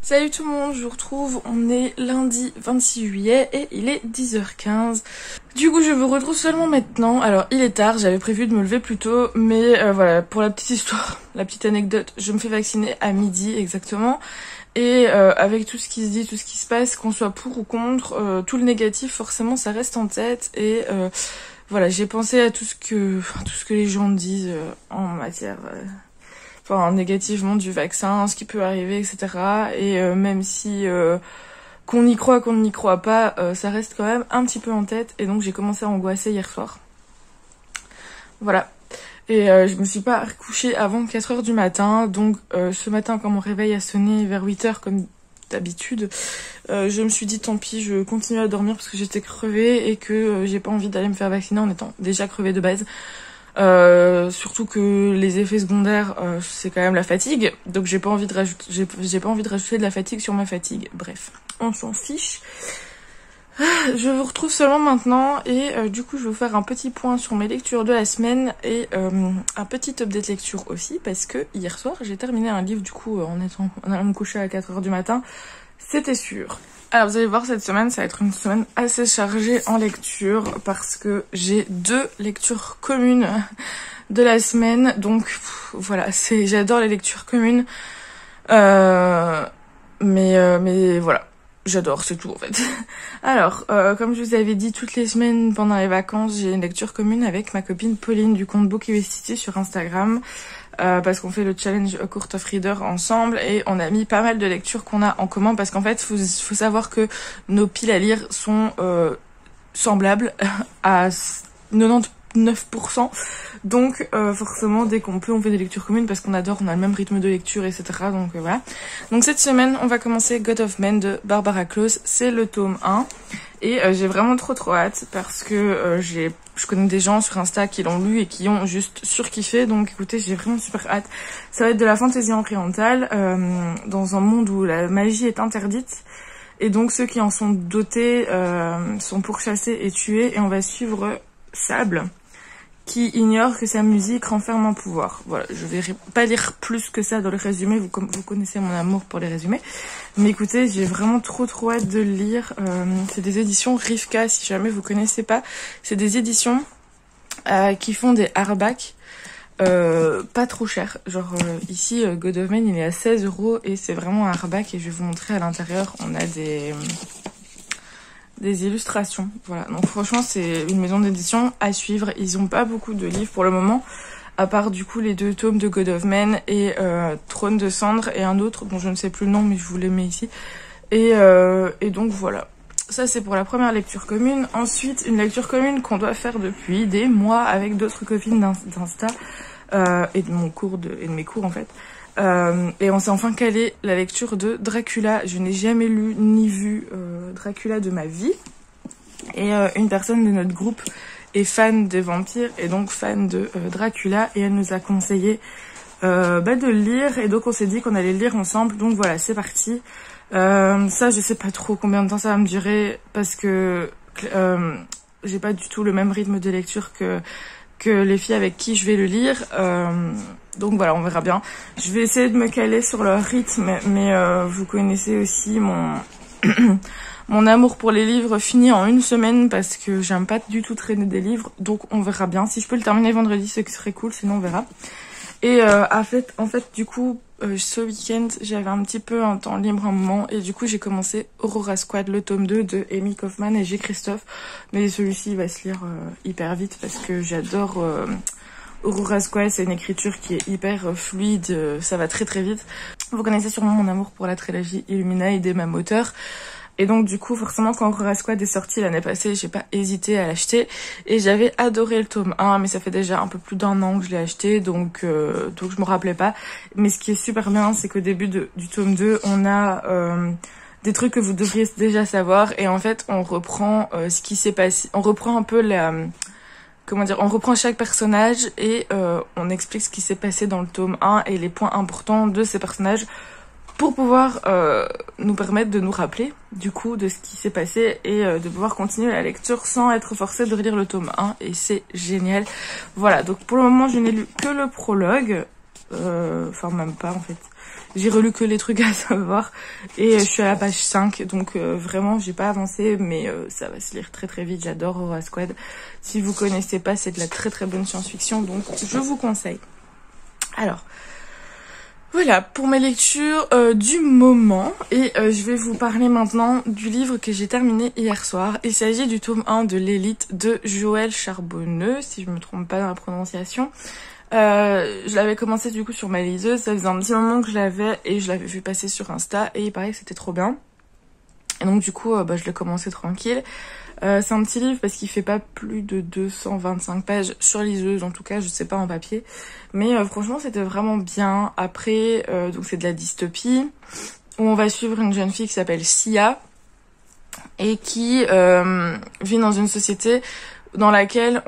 Salut tout le monde, je vous retrouve, on est lundi 26 juillet et il est 10h15. Du coup je vous retrouve seulement maintenant, alors il est tard, j'avais prévu de me lever plus tôt, mais voilà, pour la petite histoire, la petite anecdote, je me fais vacciner à midi exactement. Et avec tout ce qui se dit, tout ce qui se passe, qu'on soit pour ou contre, tout le négatif forcément ça reste en tête. Et voilà, j'ai pensé à tout ce que les gens disent en matière... Enfin, négativement du vaccin, ce qui peut arriver, etc. Et même si qu'on y croit, qu'on n'y croit pas, ça reste quand même un petit peu en tête. Et donc j'ai commencé à angoisser hier soir. Voilà. Et je me suis pas recouchée avant 4h du matin. Donc ce matin, quand mon réveil a sonné vers 8h comme d'habitude, je me suis dit tant pis, je continue à dormir parce que j'étais crevée et que j'ai pas envie d'aller me faire vacciner en étant déjà crevée de base. Surtout que les effets secondaires c'est quand même la fatigue, donc j'ai pas envie de rajouter de la fatigue sur ma fatigue. Bref, on s'en fiche. Je vous retrouve seulement maintenant et du coup je vais vous faire un petit point sur mes lectures de la semaine et un petit update lecture aussi, parce que hier soir j'ai terminé un livre du coup en allant me coucher à 4h du matin, c'était sûr. Alors vous allez voir, cette semaine ça va être une semaine assez chargée en lecture parce que j'ai 2 lectures communes de la semaine. Donc voilà, j'adore les lectures communes, mais voilà, j'adore, c'est tout en fait. Alors comme je vous avais dit, toutes les semaines pendant les vacances j'ai une lecture commune avec ma copine Pauline du compte Book City sur Instagram. Parce qu'on fait le challenge A Court of Reader ensemble et on a mis pas mal de lectures qu'on a en commun, parce qu'en fait faut savoir que nos piles à lire sont semblables à 99%. Donc forcément dès qu'on peut on fait des lectures communes parce qu'on adore, on a le même rythme de lecture, etc. Donc voilà. Donc cette semaine on va commencer God of Men de Barbara Close, c'est le tome 1. Et j'ai vraiment trop hâte parce que je connais des gens sur Insta qui l'ont lu et qui ont juste surkiffé. Donc écoutez, j'ai vraiment super hâte. Ça va être de la fantaisie orientale dans un monde où la magie est interdite. Et donc ceux qui en sont dotés sont pourchassés et tués. Et on va suivre Sable, qui ignore que sa musique renferme un pouvoir. Voilà, je vais pas lire plus que ça dans le résumé, vous connaissez mon amour pour les résumés. Mais écoutez, j'ai vraiment trop hâte de le lire. C'est des éditions Rivka, si jamais vous connaissez pas. C'est des éditions qui font des hardbacks pas trop cher. Genre ici, God of Men, il est à 16€ et c'est vraiment un hardback. Et je vais vous montrer à l'intérieur, on a des illustrations, voilà. Donc franchement c'est une maison d'édition à suivre. Ils ont pas beaucoup de livres pour le moment, à part du coup les 2 tomes de God of Men et Trône de cendre et un autre dont je ne sais plus le nom mais je vous les mets ici. Et donc voilà, ça c'est pour la première lecture commune. Ensuite une lecture commune qu'on doit faire depuis des mois avec d'autres copines d'Insta et de mes cours en fait. Et on s'est enfin calé la lecture de Dracula. Je n'ai jamais lu ni vu Dracula de ma vie. Et une personne de notre groupe est fan des vampires et donc fan de Dracula. Et elle nous a conseillé de le lire. Et donc on s'est dit qu'on allait le lire ensemble. Donc voilà, c'est parti. Ça, je sais pas trop combien de temps ça va me durer parce que j'ai pas du tout le même rythme de lecture que les filles avec qui je vais le lire. Donc voilà, on verra bien. Je vais essayer de me caler sur leur rythme, mais vous connaissez aussi mon mon amour pour les livres fini en une semaine parce que j'aime pas du tout traîner des livres. Donc on verra bien. Si je peux le terminer vendredi, ce qui serait cool, sinon on verra. Et en fait, du coup, ce week-end, j'avais un petit peu un temps libre un moment et du coup j'ai commencé Aurora Squad, le tome 2 de Amy Kaufman et J. Christophe. Mais celui-ci va se lire hyper vite parce que j'adore Aurora Squad, c'est une écriture qui est hyper fluide, ça va très vite. Vous connaissez sûrement mon amour pour la trilogie Illumina et d'Emma Moteur. Et donc du coup forcément quand Aurora Squad est sorti l'année passée, j'ai pas hésité à l'acheter et j'avais adoré le tome 1, mais ça fait déjà un peu plus d'1 an que je l'ai acheté, donc je me rappelais pas. Mais ce qui est super bien, c'est qu'au début du tome 2 on a des trucs que vous devriez déjà savoir et en fait on reprend ce qui s'est passé, on reprend un peu on reprend chaque personnage et on explique ce qui s'est passé dans le tome 1 et les points importants de ces personnages pour pouvoir nous permettre de nous rappeler du coup de ce qui s'est passé et de pouvoir continuer la lecture sans être forcé de relire le tome 1 et c'est génial. Voilà, donc pour le moment je n'ai lu que le prologue enfin même pas en fait. J'ai relu que les trucs à savoir et je suis à la page 5, donc vraiment j'ai pas avancé, mais ça va se lire très très vite. J'adore Aura Squad. Si vous connaissez pas, c'est de la très très bonne science-fiction, donc je vous conseille. Alors, voilà pour mes lectures du moment, et je vais vous parler maintenant du livre que j'ai terminé hier soir. Il s'agit du tome 1 de l'élite de Joël Charbonneux, si je me trompe pas dans la prononciation. Je l'avais commencé du coup sur ma liseuse, ça faisait un petit moment que je l'avais et je l'avais vu passer sur Insta et il paraît que c'était trop bien. Et donc du coup je l'ai commencé tranquille. C'est un petit livre parce qu'il fait pas plus de 225 pages sur liseuse, en tout cas je sais pas en papier. Mais franchement c'était vraiment bien. Après donc c'est de la dystopie où on va suivre une jeune fille qui s'appelle Sia et qui vit dans une société dans laquelle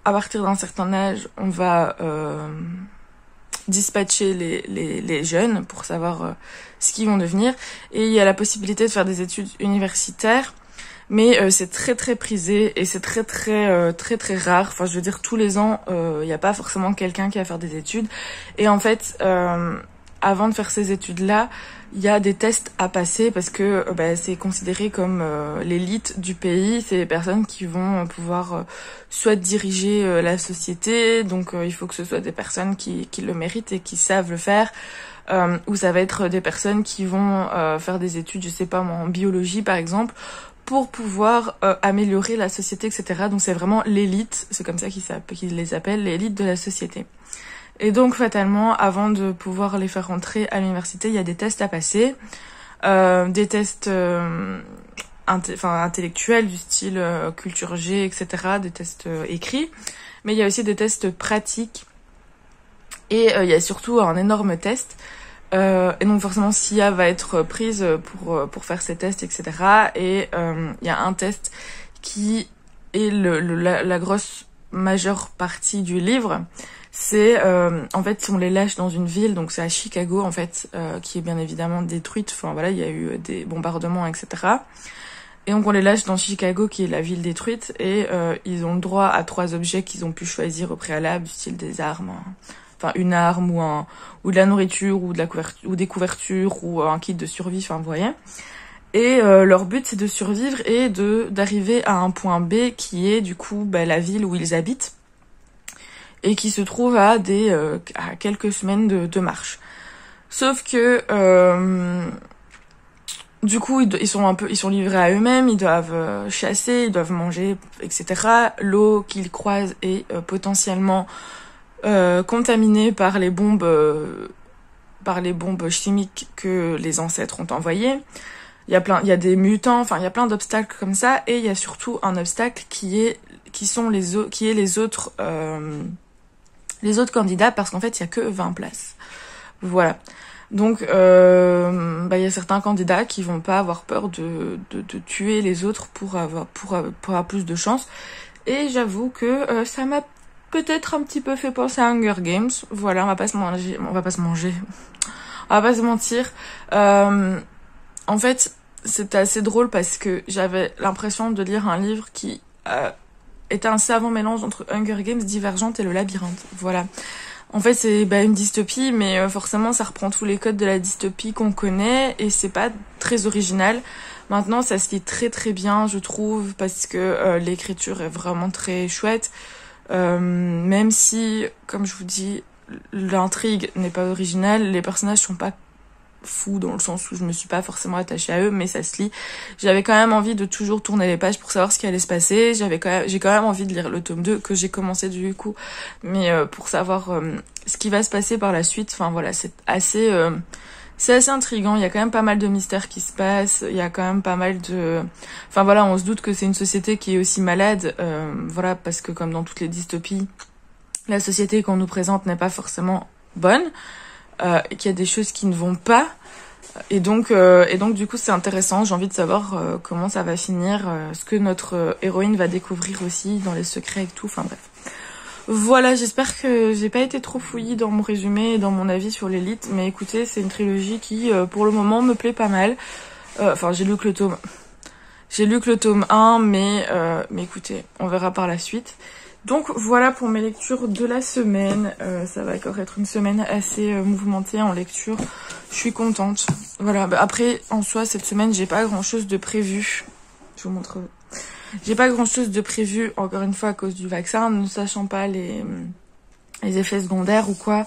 à partir d'un certain âge, on va dispatcher les jeunes pour savoir ce qu'ils vont devenir. Et il y a la possibilité de faire des études universitaires, mais c'est très très prisé et c'est très très rare. Enfin, je veux dire, tous les ans, il n'y a pas forcément quelqu'un qui va faire des études. Et en fait, avant de faire ces études-là, il y a des tests à passer parce que c'est considéré comme l'élite du pays. C'est les personnes qui vont pouvoir soit diriger la société, donc il faut que ce soit des personnes qui le méritent et qui savent le faire, ou ça va être des personnes qui vont faire des études, je sais pas moi, en biologie par exemple, pour pouvoir améliorer la société, etc. Donc c'est vraiment l'élite, c'est comme ça qu'ils les appellent, l'élite de la société. Et donc fatalement, avant de pouvoir les faire rentrer à l'université, il y a des tests à passer, des tests intellectuels du style culture G, etc., des tests écrits, mais il y a aussi des tests pratiques et il y a surtout un énorme test. Et donc forcément Sia va être prise pour faire ces tests, etc. Et il y a un test qui est la grosse majeure partie du livre. C'est en fait si on les lâche dans une ville, donc c'est à Chicago en fait, qui est bien évidemment détruite. Enfin voilà, il y a eu des bombardements, etc. Et donc on les lâche dans Chicago, qui est la ville détruite, et ils ont le droit à 3 objets qu'ils ont pu choisir au préalable, du style des armes, enfin une arme ou de la nourriture ou des couvertures ou un kit de survie. Enfin vous voyez. Et leur but c'est de survivre et d'arriver à un point B qui est du coup la ville où ils habitent, et qui se trouve à quelques semaines de marche. Sauf que du coup ils sont livrés à eux-mêmes, ils doivent chasser, ils doivent manger, etc. L'eau qu'ils croisent est potentiellement contaminée par les bombes chimiques que les ancêtres ont envoyées. Il y a des mutants, enfin il y a plein d'obstacles comme ça, et il y a surtout un obstacle qui est les autres candidats, parce qu'en fait il y a que 20 places. Voilà. Donc il y a certains candidats qui vont pas avoir peur de tuer les autres pour avoir plus de chance. Et j'avoue que ça m'a peut-être un petit peu fait penser à Hunger Games. Voilà, on va pas se mentir. En fait, c'était assez drôle parce que j'avais l'impression de lire un livre qui était un savant mélange entre Hunger Games, Divergente et Le Labyrinthe. Voilà. En fait, c'est une dystopie, mais forcément, ça reprend tous les codes de la dystopie qu'on connaît, et c'est pas très original. Maintenant, ça se lit très très bien, je trouve, parce que l'écriture est vraiment très chouette. Même si, comme je vous dis, l'intrigue n'est pas originale, les personnages sont pas fous dans le sens où je me suis pas forcément attachée à eux, mais ça se lit. J'avais quand même envie de toujours tourner les pages pour savoir ce qui allait se passer. J'ai quand même envie de lire le tome 2 que j'ai commencé du coup, mais pour savoir ce qui va se passer par la suite. Enfin voilà, c'est assez intriguant. Il y a quand même pas mal de mystères qui se passent. Il y a quand même pas mal de... Enfin voilà, on se doute que c'est une société qui est aussi malade. Voilà, parce que comme dans toutes les dystopies, la société qu'on nous présente n'est pas forcément bonne. Qu'il y a des choses qui ne vont pas, et donc du coup c'est intéressant. J'ai envie de savoir comment ça va finir, ce que notre héroïne va découvrir aussi dans les secrets et tout. Enfin bref, voilà, j'espère que j'ai pas été trop fouillie dans mon résumé et dans mon avis sur l'élite, mais écoutez, c'est une trilogie qui pour le moment me plaît pas mal. Enfin j'ai lu que le tome 1, mais écoutez, on verra par la suite. Donc voilà pour mes lectures de la semaine. Ça va encore être une semaine assez mouvementée en lecture. Je suis contente. Voilà, bah après en soi cette semaine j'ai pas grand chose de prévu. Je vous montre. J'ai pas grand chose de prévu, encore une fois à cause du vaccin, ne sachant pas les effets secondaires ou quoi.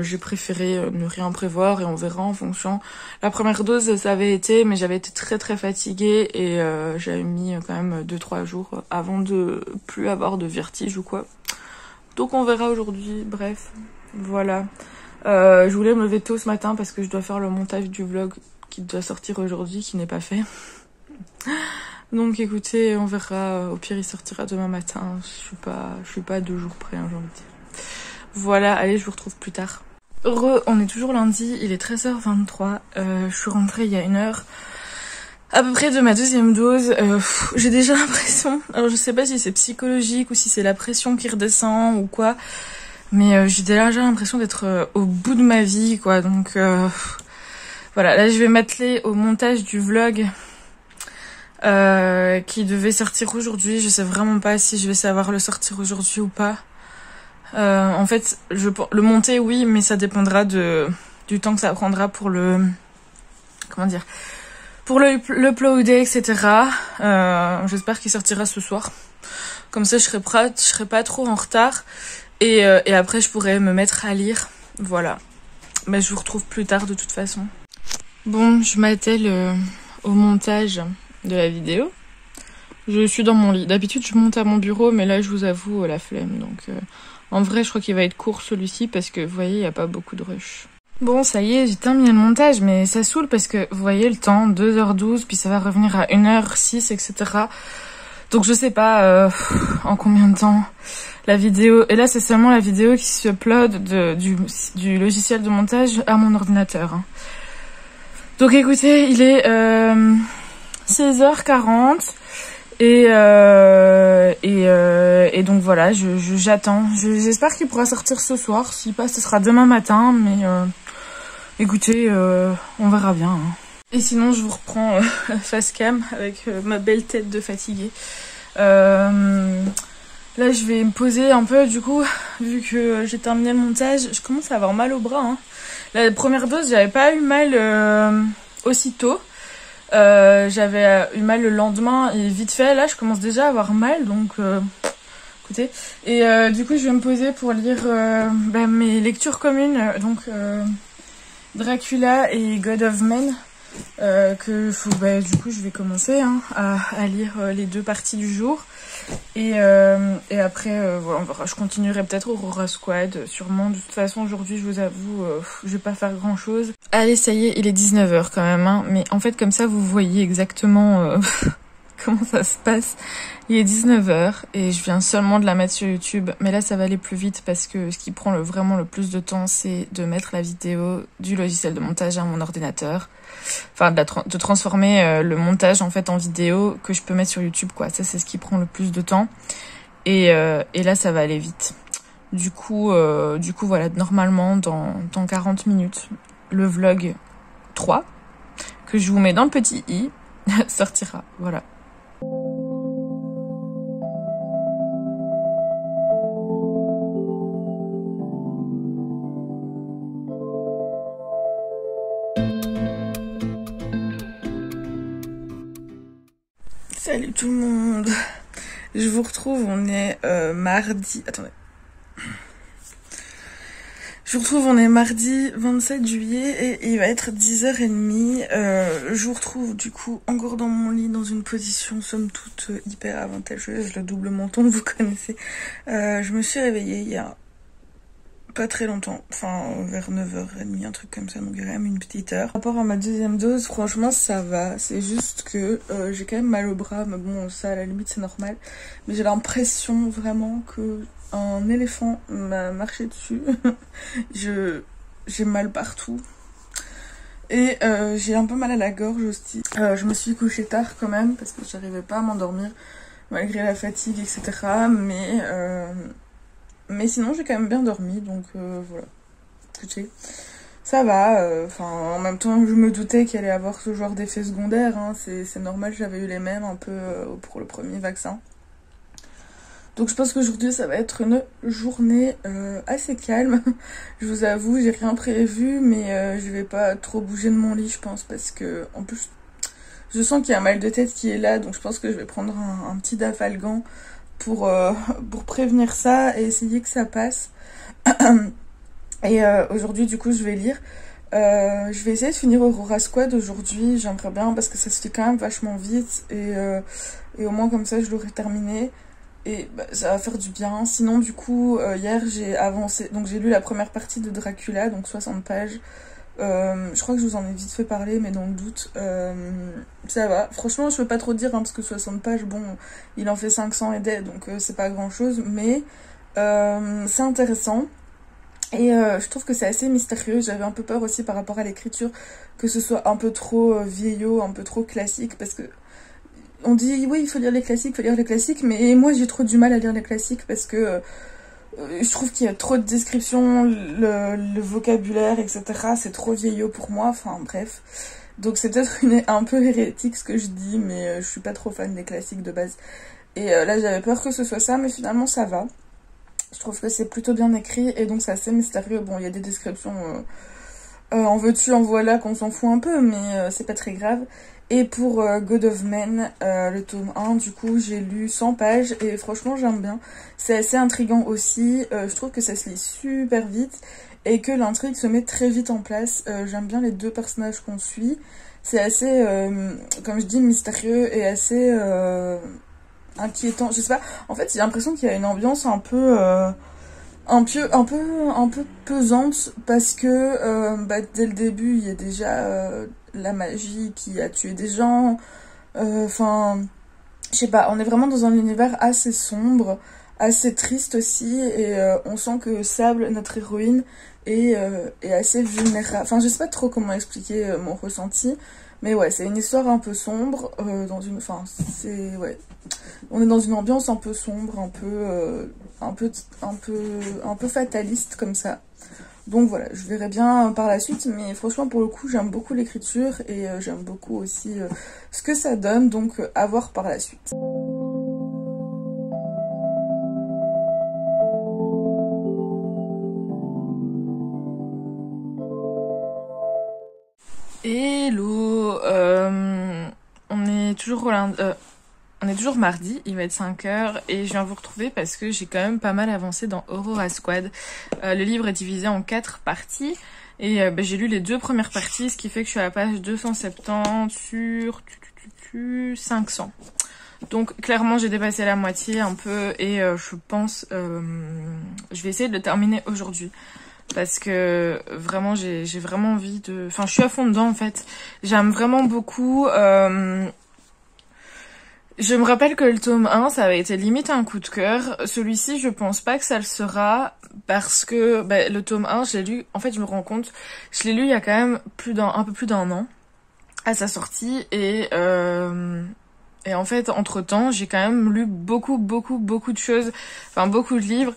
J'ai préféré ne rien prévoir et on verra en fonction. La première dose ça avait été, mais j'avais été très fatiguée et j'avais mis quand même 2-3 jours avant de plus avoir de vertige ou quoi. Donc on verra aujourd'hui, bref, voilà. Je voulais me lever tôt ce matin parce que je dois faire le montage du vlog qui doit sortir aujourd'hui, qui n'est pas fait. Donc écoutez, on verra, au pire il sortira demain matin, je suis pas à 2 jours près, hein, j'ai envie de dire. Voilà, allez, je vous retrouve plus tard. On est toujours lundi, il est 13h23, je suis rentrée il y a 1 heure à peu près de ma 2e dose. J'ai déjà l'impression, alors je sais pas si c'est psychologique ou si c'est la pression qui redescend ou quoi, mais j'ai déjà l'impression d'être au bout de ma vie, quoi. Donc voilà, là je vais m'atteler au montage du vlog qui devait sortir aujourd'hui. Je sais vraiment pas si je vais savoir le sortir aujourd'hui ou pas. En fait, le monter, oui, mais ça dépendra du temps que ça prendra pour le... Comment dire, pour l'uploader, etc. J'espère qu'il sortira ce soir. Comme ça, je serai pas trop en retard. Et après, je pourrai me mettre à lire. Voilà. Mais je vous retrouve plus tard, de toute façon. Bon, je m'attelle au montage de la vidéo. Je suis dans mon lit. D'habitude, je monte à mon bureau, mais là, je vous avoue, la flemme. Donc... En vrai, je crois qu'il va être court celui-ci parce que, vous voyez, il n'y a pas beaucoup de rush. Bon, ça y est, j'ai terminé le montage, mais ça saoule parce que, vous voyez, le temps, 2h12, puis ça va revenir à 1h06, etc. Donc, je sais pas en combien de temps la vidéo... Et là, c'est seulement la vidéo qui se upload du logiciel de montage à mon ordinateur. Hein. Donc, écoutez, il est 16h40... Et donc voilà, j'attends. J'espère qu'il pourra sortir ce soir. S'il passe, ce sera demain matin. Mais écoutez, on verra bien. Hein. Et sinon, je vous reprends face cam avec ma belle tête de fatiguée. Là, je vais me poser un peu. Du coup, vu que j'ai terminé le montage, je commence à avoir mal au bras. Hein. La première dose, j'avais pas eu mal aussitôt. J'avais eu mal le lendemain et vite fait là je commence déjà à avoir mal, donc écoutez, et du coup je vais me poser pour lire mes lectures communes, donc Dracula et God of Men, du coup je vais commencer hein, à lire les 2 parties du jour. Et après, voilà, on verra. Je continuerai peut-être Aurora Squad, sûrement. De toute façon, aujourd'hui, je vous avoue, je vais pas faire grand-chose. Allez, ça y est, il est 19h quand même. Hein. Mais en fait, comme ça, vous voyez exactement comment ça se passe. Il est 19h et je viens seulement de la mettre sur YouTube. Mais là, ça va aller plus vite parce que ce qui prend vraiment le plus de temps, c'est de mettre la vidéo du logiciel de montage à mon ordinateur. Enfin, de transformer le montage en fait en vidéo que je peux mettre sur YouTube, quoi. Ça, c'est ce qui prend le plus de temps. Et là, ça va aller vite. Du coup, voilà, normalement, dans 40 minutes, le vlog 3, que je vous mets dans le petit i, sortira. Voilà. Salut tout le monde. Je vous retrouve, on est mardi... Attendez. Je vous retrouve, on est mardi 27 juillet et il va être 10h30. Je vous retrouve du coup encore dans mon lit, dans une position somme toute hyper avantageuse, le double menton, vous connaissez. Je me suis réveillée il y a pas très longtemps, enfin vers 9h30, un truc comme ça, donc il y a quand même une petite heure. Par rapport à ma 2e dose, franchement ça va, c'est juste que j'ai quand même mal au bras, mais bon ça à la limite c'est normal. Mais j'ai l'impression vraiment que un éléphant m'a marché dessus. J'ai mal partout. Et j'ai un peu mal à la gorge aussi. Je me suis couchée tard quand même parce que j'arrivais pas à m'endormir malgré la fatigue, etc. Mais sinon j'ai quand même bien dormi, donc voilà. Écoutez, ça va. En même temps, je me doutais qu'il allait avoir ce genre d'effet secondaire. Hein. C'est normal, j'avais eu les mêmes un peu pour le premier vaccin. Donc je pense qu'aujourd'hui ça va être une journée assez calme. Je vous avoue, j'ai rien prévu, mais je vais pas trop bouger de mon lit, je pense, parce que en plus je sens qu'il y a un mal de tête qui est là, donc je pense que je vais prendre un petit Dafalgan pour prévenir ça et essayer que ça passe. Et aujourd'hui du coup je vais lire. Je vais essayer de finir Aurora Squad aujourd'hui, j'aimerais bien parce que ça se fait quand même vachement vite et au moins comme ça je l'aurai terminé et bah, ça va faire du bien. Sinon du coup hier j'ai avancé, donc j'ai lu la première partie de Dracula, donc 60 pages. Je crois que je vous en ai vite fait parler mais dans le doute ça va. Franchement je peux pas trop dire hein, parce que 60 pages, bon il en fait 500 et des donc c'est pas grand chose mais c'est intéressant. Et je trouve que c'est assez mystérieux. J'avais un peu peur aussi par rapport à l'écriture que ce soit un peu trop vieillot, un peu trop classique, parce que on dit oui il faut lire les classiques, mais moi j'ai trop du mal à lire les classiques parce que je trouve qu'il y a trop de descriptions, le vocabulaire, etc. C'est trop vieillot pour moi, enfin bref. Donc c'est peut-être un peu hérétique ce que je dis, mais je suis pas trop fan des classiques de base. Et là j'avais peur que ce soit ça, mais finalement ça va. Je trouve que c'est plutôt bien écrit et donc c'est assez mystérieux. Bon, il y a des descriptions en veux-tu, en voilà qu'on s'en fout un peu, mais c'est pas très grave. Et pour God of Men, le tome 1, du coup, j'ai lu 100 pages et franchement, j'aime bien. C'est assez intriguant aussi. Je trouve que ça se lit super vite et que l'intrigue se met très vite en place. J'aime bien les deux personnages qu'on suit. C'est assez, comme je dis, mystérieux et assez... inquiétant, je sais pas, en fait j'ai l'impression qu'il y a une ambiance un peu pesante parce que bah, dès le début il y a déjà la magie qui a tué des gens, enfin je sais pas, on est vraiment dans un univers assez sombre, assez triste aussi et on sent que Sable, notre héroïne, est assez vulnérable, enfin je sais pas trop comment expliquer mon ressenti. Mais ouais, c'est une histoire un peu sombre, dans une... Enfin, c'est... Ouais. On est dans une ambiance un peu sombre, un peu fataliste comme ça. Donc voilà, je verrai bien par la suite, mais franchement pour le coup j'aime beaucoup l'écriture et j'aime beaucoup aussi ce que ça donne, donc à voir par la suite. Hello, on est toujours on est toujours mardi, il va être 5h et je viens vous retrouver parce que j'ai quand même pas mal avancé dans Aurora Squad. Le livre est divisé en 4 parties et bah, j'ai lu les 2 premières parties, ce qui fait que je suis à la page 270 sur 500. Donc clairement j'ai dépassé la moitié un peu et je pense je vais essayer de le terminer aujourd'hui. Parce que vraiment j'ai vraiment envie de... Enfin je suis à fond dedans en fait. J'aime vraiment beaucoup. Je me rappelle que le tome 1 ça avait été limite un coup de cœur. Celui-ci je pense pas que ça le sera. Parce que bah, le tome 1 je l'ai lu... En fait je me rends compte, je l'ai lu il y a quand même un peu plus d'un an à sa sortie. Et en fait entre temps j'ai quand même lu beaucoup de choses. Enfin beaucoup de livres.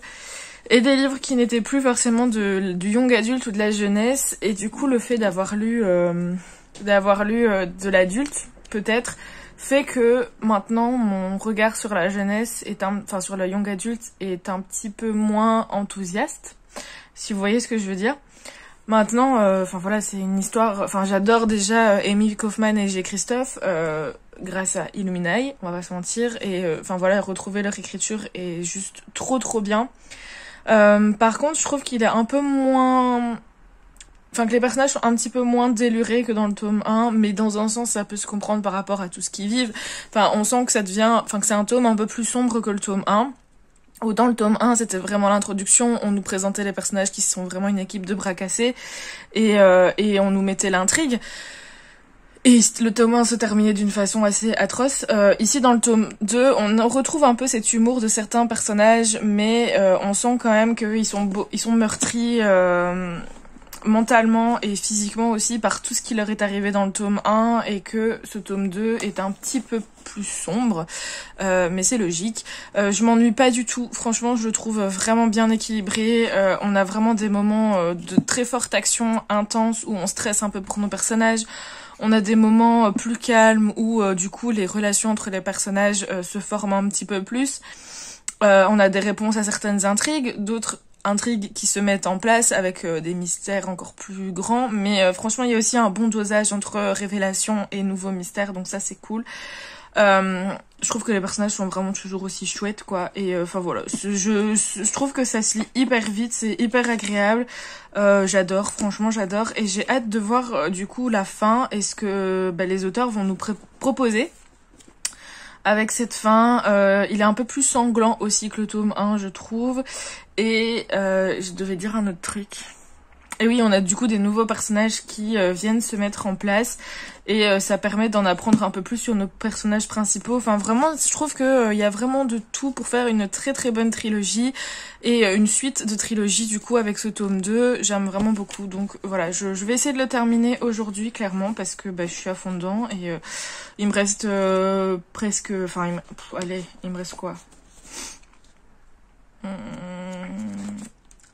Et des livres qui n'étaient plus forcément du young adulte ou de la jeunesse. Et du coup, le fait d'avoir lu de l'adulte, peut-être, fait que maintenant, mon regard sur la jeunesse, sur le young adulte, est un petit peu moins enthousiaste. Si vous voyez ce que je veux dire. Maintenant, voilà, c'est une histoire... Enfin, j'adore déjà Amy Kaufman et G. Christophe, grâce à Illuminae, on va pas se mentir. Et voilà, retrouver leur écriture est juste trop bien. Par contre, je trouve qu'il est un peu moins... Enfin, que les personnages sont un petit peu moins délurés que dans le tome 1, mais dans un sens, ça peut se comprendre par rapport à tout ce qu'ils vivent. Enfin, on sent que ça devient... Enfin, que c'est un tome un peu plus sombre que le tome 1. Autant le tome 1, c'était vraiment l'introduction, on nous présentait les personnages qui sont vraiment une équipe de bras cassés, et on nous mettait l'intrigue. Et le tome 1 se terminait d'une façon assez atroce. Ici, dans le tome 2, on retrouve un peu cet humour de certains personnages, mais on sent quand même qu'ils sont meurtris mentalement et physiquement aussi par tout ce qui leur est arrivé dans le tome 1 et que ce tome 2 est un petit peu plus sombre, mais c'est logique. Je m'ennuie pas du tout, franchement je le trouve vraiment bien équilibré. On a vraiment des moments de très forte action intense où on stresse un peu pour nos personnages. On a des moments plus calmes où du coup les relations entre les personnages se forment un petit peu plus. On a des réponses à certaines intrigues, d'autres intrigues qui se mettent en place avec des mystères encore plus grands, mais franchement il y a aussi un bon dosage entre révélation et nouveaux mystères, donc ça c'est cool. Je trouve que les personnages sont vraiment toujours aussi chouettes, quoi, et enfin voilà, je trouve que ça se lit hyper vite, c'est hyper agréable, j'adore, franchement j'adore, et j'ai hâte de voir du coup la fin et ce que les auteurs vont nous proposer. Avec cette fin, il est un peu plus sanglant aussi que le tome 1, je trouve. Et je devais dire un autre truc. Et oui, on a du coup des nouveaux personnages qui viennent se mettre en place. Et ça permet d'en apprendre un peu plus sur nos personnages principaux. Enfin vraiment, je trouve que il y a vraiment de tout pour faire une très très bonne trilogie. Et une suite de trilogie du coup avec ce tome 2. J'aime vraiment beaucoup. Donc voilà, je vais essayer de le terminer aujourd'hui clairement. Parce que je suis à fond dedans. Et il me reste presque... Enfin, allez, il me reste quoi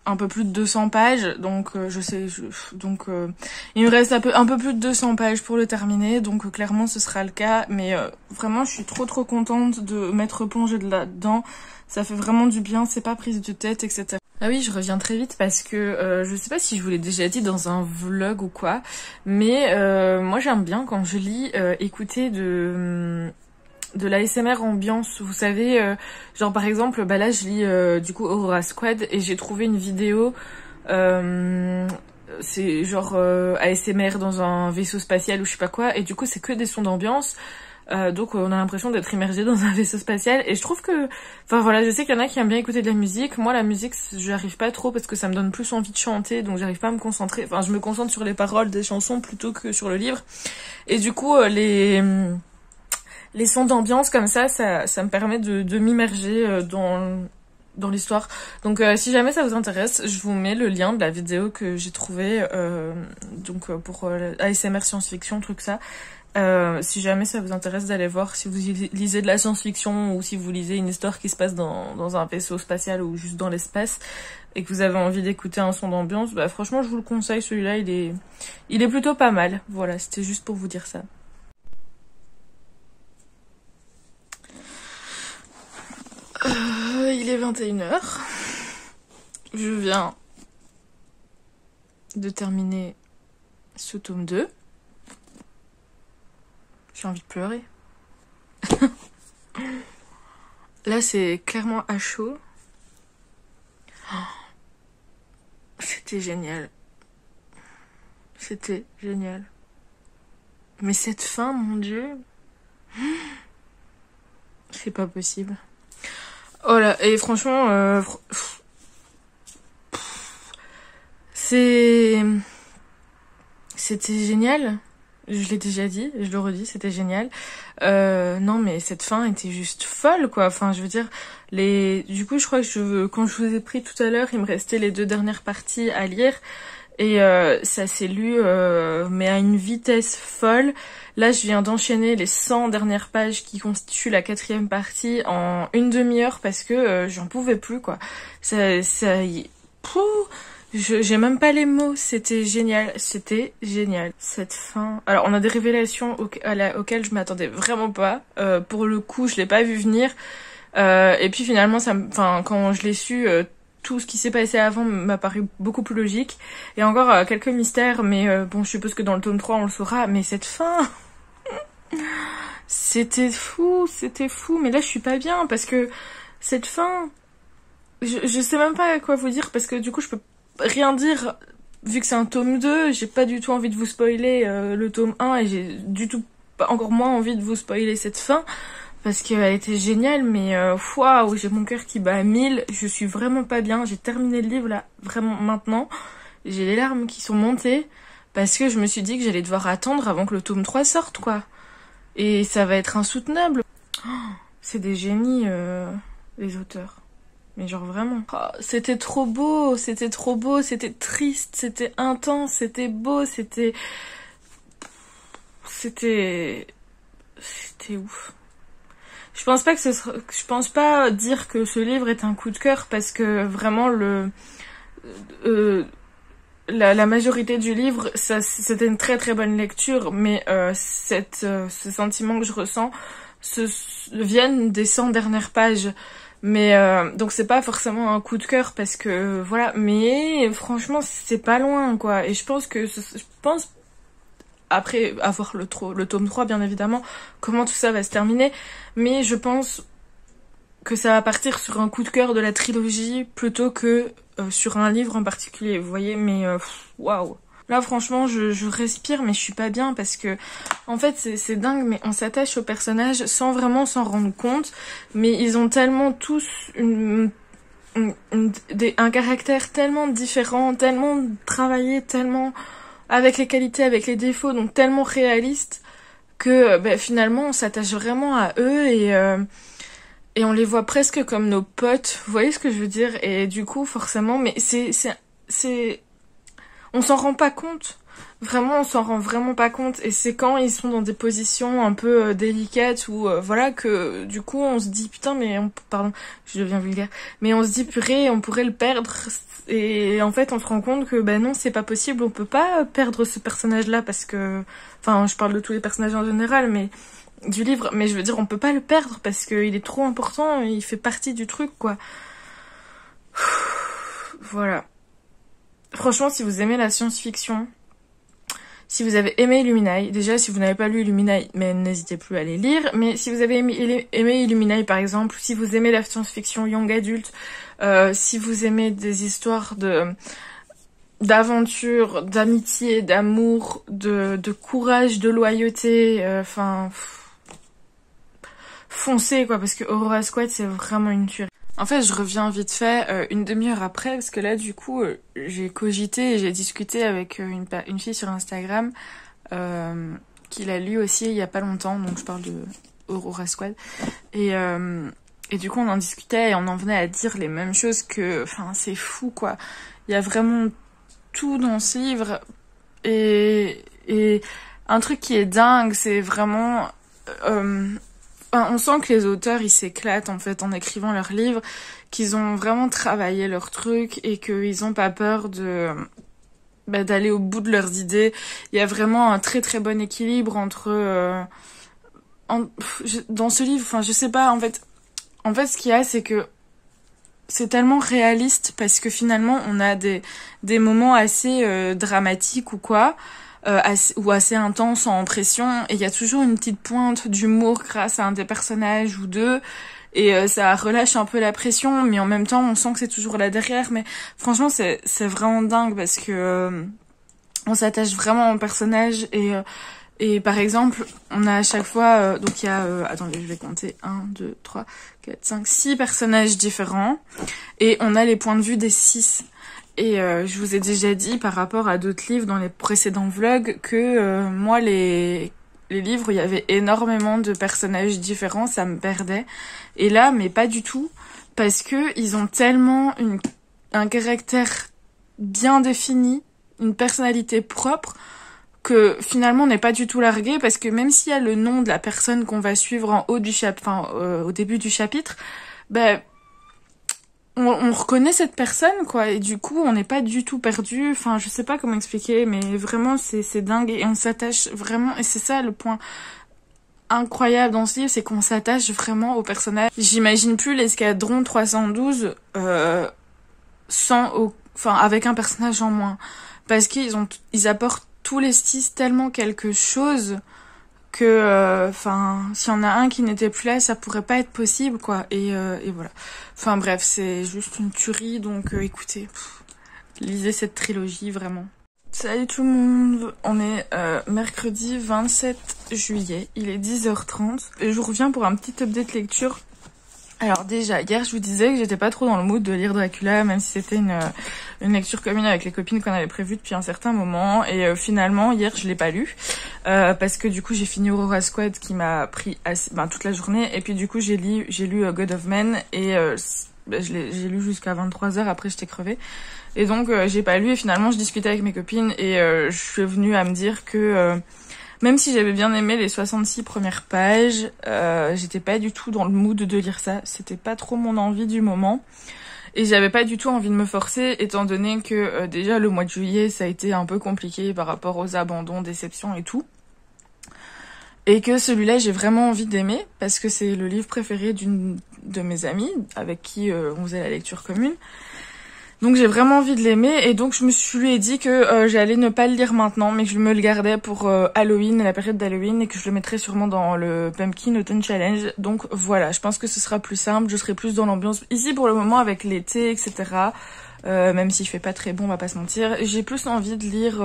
un peu plus de 200 pages, donc il me reste un peu plus de 200 pages pour le terminer, donc clairement ce sera le cas, mais vraiment je suis trop contente de m'être plongée là-dedans, ça fait vraiment du bien, c'est pas prise de tête, etc. Ah oui, je reviens très vite parce que je sais pas si je vous l'ai déjà dit dans un vlog ou quoi, mais moi j'aime bien quand je lis écouter de l'ASMR ambiance, vous savez, genre par exemple, là je lis du coup Aurora Squad et j'ai trouvé une vidéo, c'est genre ASMR dans un vaisseau spatial ou je sais pas quoi, et du coup c'est que des sons d'ambiance, donc on a l'impression d'être immergé dans un vaisseau spatial, et je trouve que, enfin voilà, je sais qu'il y en a qui aiment bien écouter de la musique, moi la musique j'arrive pas trop parce que ça me donne plus envie de chanter, donc j'arrive pas à me concentrer, enfin je me concentre sur les paroles des chansons plutôt que sur le livre, et du coup les sons d'ambiance comme ça me permet de m'immerger dans l'histoire. Donc si jamais ça vous intéresse, je vous mets le lien de la vidéo que j'ai trouvée pour ASMR science-fiction, truc ça. Si jamais ça vous intéresse d'aller voir, si vous lisez de la science-fiction ou si vous lisez une histoire qui se passe dans un vaisseau spatial ou juste dans l'espace et que vous avez envie d'écouter un son d'ambiance, franchement je vous le conseille, celui-là il est plutôt pas mal. Voilà, c'était juste pour vous dire ça. Il est 21h. Je viens de terminer ce tome 2. J'ai envie de pleurer. Là, c'est clairement à chaud. C'était génial. C'était génial. Mais cette fin, mon Dieu. C'est pas possible. Oh là, et franchement, c'était génial. Je l'ai déjà dit, je le redis, c'était génial. Non, mais cette fin était juste folle, quoi. Enfin, je veux dire, du coup, je crois que quand je vous ai pris tout à l'heure, il me restait les 2 dernières parties à lire. Et ça s'est lu, mais à une vitesse folle. Là, je viens d'enchaîner les 100 dernières pages qui constituent la 4e partie en une demi-heure parce que j'en pouvais plus, quoi. J'ai même pas les mots, c'était génial, cette fin. Alors, on a des révélations auxquelles je m'attendais vraiment pas. Pour le coup, je l'ai pas vu venir. Et puis finalement, quand je l'ai su... tout ce qui s'est passé avant m'a paru beaucoup plus logique. Et encore quelques mystères, mais bon, je suppose que dans le tome 3, on le saura. Mais cette fin... c'était fou. Mais là, je suis pas bien, parce que cette fin... Je sais même pas quoi vous dire, parce que du coup, je peux rien dire, vu que c'est un tome 2, j'ai pas du tout envie de vous spoiler le tome 1, et j'ai du tout encore moins envie de vous spoiler cette fin. Parce qu'elle était géniale, mais waouh, j'ai mon cœur qui bat à 1000, je suis vraiment pas bien, j'ai terminé le livre là, vraiment maintenant, j'ai les larmes qui sont montées, parce que je me suis dit que j'allais devoir attendre avant que le tome 3 sorte, quoi. Et ça va être insoutenable. Oh, c'est des génies, les auteurs. Mais genre vraiment. Oh, c'était trop beau, c'était triste, c'était intense, c'était beau, c'était ouf. Je pense pas dire que ce livre est un coup de cœur, parce que vraiment la majorité du livre, c'était une très très bonne lecture, mais ce sentiment que je ressens viennent des 100 dernières pages, Mais donc c'est pas forcément un coup de cœur parce que voilà, mais franchement c'est pas loin quoi. Et je pense après avoir le tome 3 bien évidemment, comment tout ça va se terminer, mais je pense que ça va partir sur un coup de cœur de la trilogie plutôt que sur un livre en particulier, vous voyez, mais waouh. Là franchement je respire mais je suis pas bien parce que en fait c'est dingue, mais on s'attache aux personnages sans vraiment s'en rendre compte, mais ils ont tellement tous un caractère tellement différent, tellement travaillé, tellement avec les qualités, avec les défauts, donc tellement réaliste que finalement on s'attache vraiment à eux et on les voit presque comme nos potes, vous voyez ce que je veux dire? Et du coup forcément, mais on s'en rend pas compte. Vraiment, on s'en rend vraiment pas compte. Et c'est quand ils sont dans des positions un peu délicates ou voilà que du coup on se dit putain mais pardon, je deviens vulgaire. Mais on se dit purée, on pourrait le perdre. Et en fait, on se rend compte que non, c'est pas possible. On peut pas perdre ce personnage-là parce que, enfin, je parle de tous les personnages en général, mais du livre. Mais je veux dire, on peut pas le perdre parce qu'il est trop important. Il fait partie du truc, quoi. Voilà. Franchement, si vous aimez la science-fiction, si vous avez aimé Illuminae, déjà si vous n'avez pas lu Illuminae, mais n'hésitez plus à les lire, mais si vous avez aimé Illuminae par exemple, si vous aimez la science-fiction young adulte, si vous aimez des histoires d'aventure, d'amitié, d'amour, de courage, de loyauté, foncez quoi, parce que Aurora Squad c'est vraiment une tuerie. En fait, je reviens vite fait une demi-heure après, parce que là, du coup, j'ai cogité et j'ai discuté avec une fille sur Instagram qui l'a lu aussi il y a pas longtemps, donc je parle de Aurora Squad. Et du coup, on en discutait et on en venait à dire les mêmes choses que... Enfin, c'est fou, quoi. Il y a vraiment tout dans ce livre. Et un truc qui est dingue, c'est vraiment... on sent que les auteurs, ils s'éclatent en fait en écrivant leurs livres, qu'ils ont vraiment travaillé leur truc et qu'ils ont pas peur d'aller au bout de leurs idées. Il y a vraiment un très très bon équilibre entre dans ce livre. Enfin, je sais pas. En fait, ce qu'il y a, c'est que c'est tellement réaliste parce que finalement, on a des moments assez dramatiques ou quoi. Assez intense, en pression, et il y a toujours une petite pointe d'humour grâce à un des personnages ou deux, et ça relâche un peu la pression, mais en même temps on sent que c'est toujours là derrière. Mais franchement c'est vraiment dingue parce que on s'attache vraiment au personnage, et par exemple on a à chaque fois donc il y a attendez, je vais compter 1, 2, 3, 4, 5, 6 personnages différents, et on a les points de vue des 6. Et je vous ai déjà dit par rapport à d'autres livres dans les précédents vlogs que moi les livres où il y avait énormément de personnages différents, ça me perdait. Et là, mais pas du tout, parce que ils ont tellement un caractère bien défini, une personnalité propre, que finalement on n'est pas du tout largué, parce que même s'il y a le nom de la personne qu'on va suivre en haut du au début du chapitre, on reconnaît cette personne, quoi, et du coup on n'est pas du tout perdu. Enfin, je sais pas comment expliquer, mais vraiment c'est dingue, et on s'attache vraiment, et c'est ça le point incroyable dans ce livre, c'est qu'on s'attache vraiment au personnage. J'imagine plus l'escadron 312 avec un personnage en moins, parce qu'ils apportent tous les six tellement quelque chose que s'il y en a un qui n'était plus là, ça pourrait pas être possible, quoi. Et voilà. Enfin bref, c'est juste une tuerie, donc écoutez, lisez cette trilogie vraiment. Salut tout le monde, on est mercredi 27 juillet, il est 10h30 et je vous reviens pour un petit update lecture. Alors déjà, hier je vous disais que j'étais pas trop dans le mood de lire Dracula, même si c'était une lecture commune avec les copines qu'on avait prévue depuis un certain moment, et finalement hier je l'ai pas lu, parce que du coup j'ai fini Aurora Squad qui m'a pris toute la journée, et puis du coup j'ai lu God of Men, et j'ai lu jusqu'à 23h, après j'étais crevée. Et donc j'ai pas lu, et finalement je discutais avec mes copines, et je suis venue à me dire que même si j'avais bien aimé les 66 premières pages, j'étais pas du tout dans le mood de lire ça. C'était pas trop mon envie du moment. Et j'avais pas du tout envie de me forcer, étant donné que déjà le mois de juillet ça a été un peu compliqué par rapport aux abandons, déceptions et tout. Et que celui-là, j'ai vraiment envie d'aimer, parce que c'est le livre préféré d'une de mes amies, avec qui on faisait la lecture commune. Donc j'ai vraiment envie de l'aimer, et donc je lui ai dit que j'allais ne pas le lire maintenant, mais que je me le gardais pour Halloween, la période d'Halloween, et que je le mettrais sûrement dans le Pumpkin Autumn Challenge. Donc voilà, je pense que ce sera plus simple, je serai plus dans l'ambiance. Ici pour le moment avec l'été, etc., même s'il fait pas très bon, on va pas se mentir, j'ai plus envie de lire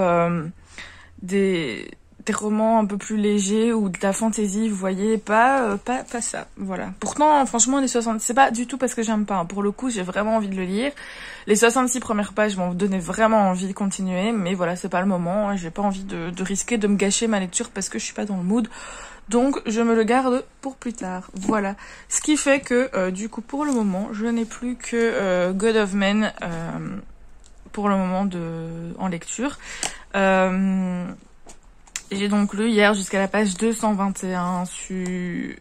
des romans un peu plus légers ou de la fantaisie, vous voyez, pas ça, voilà. Pourtant, franchement, les 60, c'est pas du tout parce que j'aime pas, hein. Pour le coup, j'ai vraiment envie de le lire. Les 66 premières pages vont me donner vraiment envie de continuer, mais voilà, c'est pas le moment, hein. J'ai pas envie de risquer de me gâcher ma lecture parce que je suis pas dans le mood. Donc, je me le garde pour plus tard, voilà. Ce qui fait que, du coup, pour le moment, je n'ai plus que God of Men pour le moment en lecture. J'ai donc lu hier jusqu'à la page 221 sur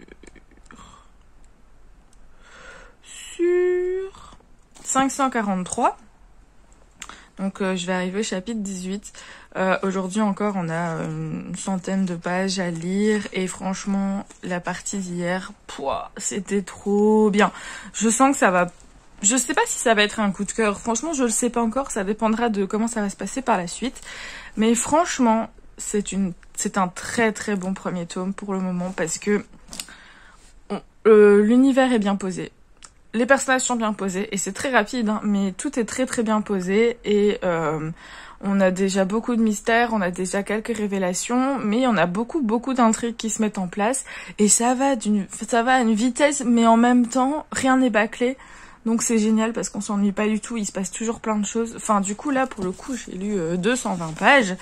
543. Donc je vais arriver au chapitre 18. Aujourd'hui encore, on a une centaine de pages à lire. Et franchement, la partie d'hier, c'était trop bien. Je sens que ça va... Je sais pas si ça va être un coup de cœur. Franchement, je le sais pas encore. Ça dépendra de comment ça va se passer par la suite. Mais franchement... c'est un très très bon premier tome pour le moment parce que l'univers est bien posé, les personnages sont bien posés et c'est très rapide, hein, mais tout est très très bien posé et on a déjà beaucoup de mystères, on a déjà quelques révélations, mais on a beaucoup d'intrigues qui se mettent en place et ça va à une vitesse, mais en même temps rien n'est bâclé. Donc c'est génial parce qu'on s'ennuie pas du tout, il se passe toujours plein de choses. Enfin du coup là pour le coup j'ai lu 220 pages.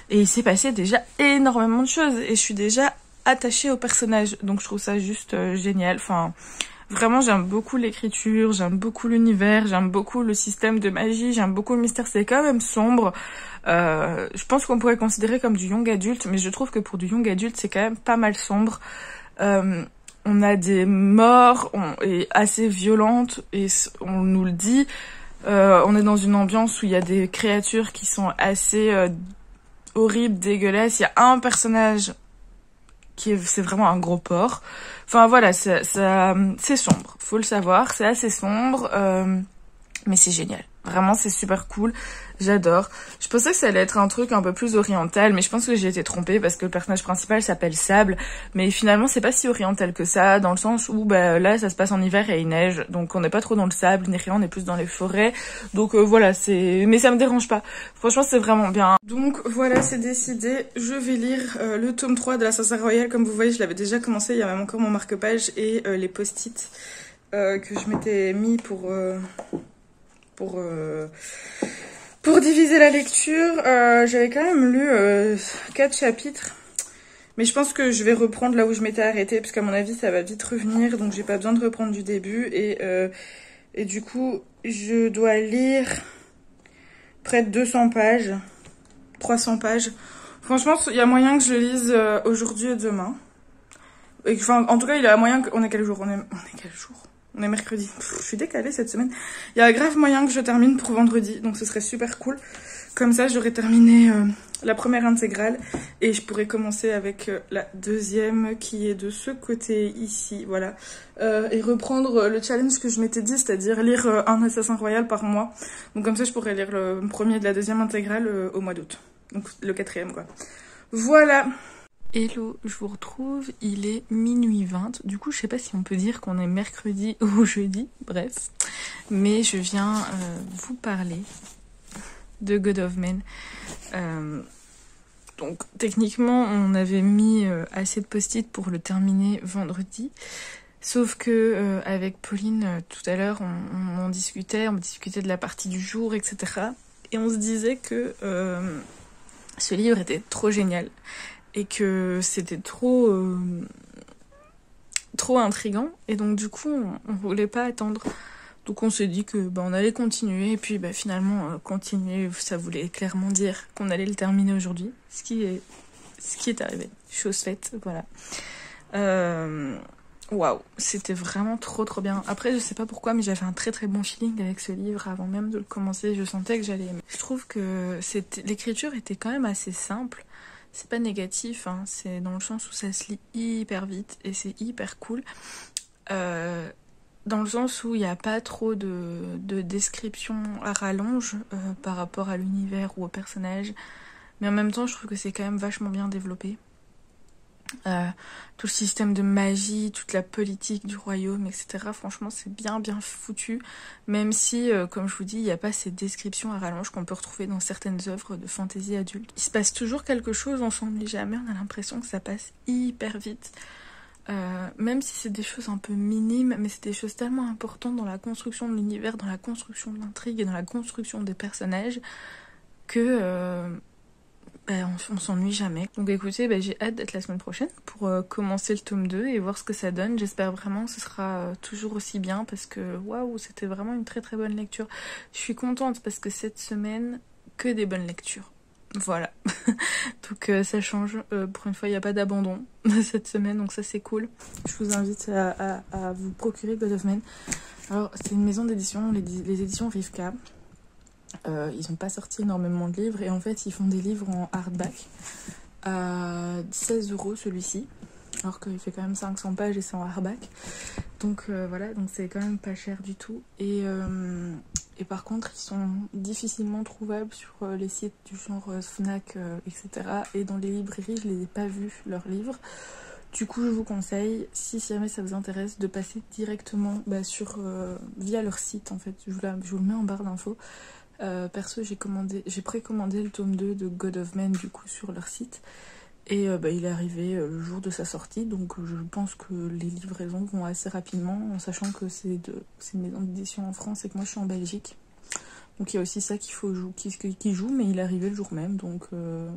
Et il s'est passé déjà énormément de choses. Et je suis déjà attachée au personnage. Donc je trouve ça juste génial. Enfin, vraiment, j'aime beaucoup l'écriture, j'aime beaucoup l'univers, j'aime beaucoup le système de magie, j'aime beaucoup le mystère. C'est quand même sombre. Je pense qu'on pourrait considérer comme du young adulte. Mais je trouve que pour du young adulte, c'est quand même pas mal sombre. On a des morts et assez violentes. Et on nous le dit. On est dans une ambiance où il y a des créatures qui sont assez... horrible, dégueulasse. Il y a un personnage c'est vraiment un gros porc. Enfin voilà, c'est sombre, faut le savoir, c'est assez sombre, mais c'est génial. Vraiment, c'est super cool. J'adore. Je pensais que ça allait être un truc un peu plus oriental, mais je pense que j'ai été trompée parce que le personnage principal s'appelle Sable. Mais finalement, c'est pas si oriental que ça, dans le sens où là, ça se passe en hiver et il neige. Donc on n'est pas trop dans le sable, ni rien, on est plus dans les forêts. Donc voilà, mais ça me dérange pas. Franchement, c'est vraiment bien. Donc voilà, c'est décidé. Je vais lire le tome 3 de l'Assassin Royal. Comme vous voyez, je l'avais déjà commencé. Il y a même encore mon marque-page et les post-it que je m'étais mis pour diviser la lecture. J'avais quand même lu 4 chapitres, mais je pense que je vais reprendre là où je m'étais arrêtée parce qu'à mon avis ça va vite revenir, donc j'ai pas besoin de reprendre du début et du coup je dois lire près de 200 pages, 300 pages. Franchement, il y a moyen que je le lise aujourd'hui et demain. Enfin, en tout cas, il y a moyen que... On est quel jour? On est quel jour? On est mercredi. Je suis décalée cette semaine. Il y a grave moyen que je termine pour vendredi. Donc ce serait super cool. Comme ça, j'aurais terminé la première intégrale. Et je pourrais commencer avec la deuxième qui est de ce côté ici. Voilà. Et reprendre le challenge que je m'étais dit. C'est-à-dire lire un Assassin Royal par mois. Donc comme ça, je pourrais lire le premier de la deuxième intégrale au mois d'août. Donc le 4e quoi. Voilà. Hello, je vous retrouve, il est minuit 20, du coup je sais pas si on peut dire qu'on est mercredi ou jeudi, bref, mais je viens vous parler de God of Men. Donc techniquement on avait mis assez de post-it pour le terminer vendredi, sauf que avec Pauline tout à l'heure on discutait de la partie du jour, etc. Et on se disait que ce livre était trop génial. Et que c'était trop intriguant. Et donc du coup, on voulait pas attendre. Donc on s'est dit que on allait continuer. Et puis finalement, continuer, ça voulait clairement dire qu'on allait le terminer aujourd'hui. Ce qui est arrivé. Chose faite, voilà. Waouh, c'était vraiment trop bien. Après, je sais pas pourquoi, mais j'avais un très bon feeling avec ce livre avant même de le commencer. Je sentais que j'allais aimer. Je trouve que l'écriture était quand même assez simple. c'est pas négatif, hein, c'est dans le sens où ça se lit hyper vite et c'est hyper cool. Dans le sens où il n'y a pas trop de description à rallonge par rapport à l'univers ou au personnage. Mais en même temps, je trouve que c'est quand même vachement bien développé. Tout le système de magie, toute la politique du royaume, etc. Franchement, c'est bien foutu. Même si, comme je vous dis, il n'y a pas ces descriptions à rallonge qu'on peut retrouver dans certaines œuvres de fantasy adulte. Il se passe toujours quelque chose, on s'ennuie jamais, on a l'impression que ça passe hyper vite. Même si c'est des choses un peu minimes, mais c'est des choses tellement importantes dans la construction de l'univers, dans la construction de l'intrigue et dans la construction des personnages que on s'ennuie jamais. Donc écoutez, j'ai hâte d'être la semaine prochaine pour commencer le tome 2 et voir ce que ça donne. J'espère vraiment que ce sera toujours aussi bien parce que waouh, c'était vraiment une très très bonne lecture. Je suis contente parce que cette semaine, que des bonnes lectures. Voilà. Donc ça change. Pour une fois, il n'y a pas d'abandon cette semaine, donc ça c'est cool. Je vous invite à vous procurer God of Men. Alors, c'est une maison d'édition, les éditions Rivka. Ils n'ont pas sorti énormément de livres et en fait, ils font des livres en hardback à 16 € celui-ci. Alors qu'il fait quand même 500 pages et c'est en hardback. Donc voilà, donc c'est quand même pas cher du tout. Et par contre, ils sont difficilement trouvables sur les sites du genre Fnac, etc. Et dans les librairies, je les ai pas vus, leurs livres. Du coup, je vous conseille, si jamais ça vous intéresse, de passer directement via leur site. En fait, je vous le mets en barre d'infos. Perso, j'ai précommandé le tome 2 de God of Men du coup sur leur site. Et il est arrivé le jour de sa sortie, donc je pense que les livraisons vont assez rapidement, en sachant que c'est une maison d'édition en France et que moi je suis en Belgique. Donc il y a aussi ça qui joue, mais il est arrivé le jour même, donc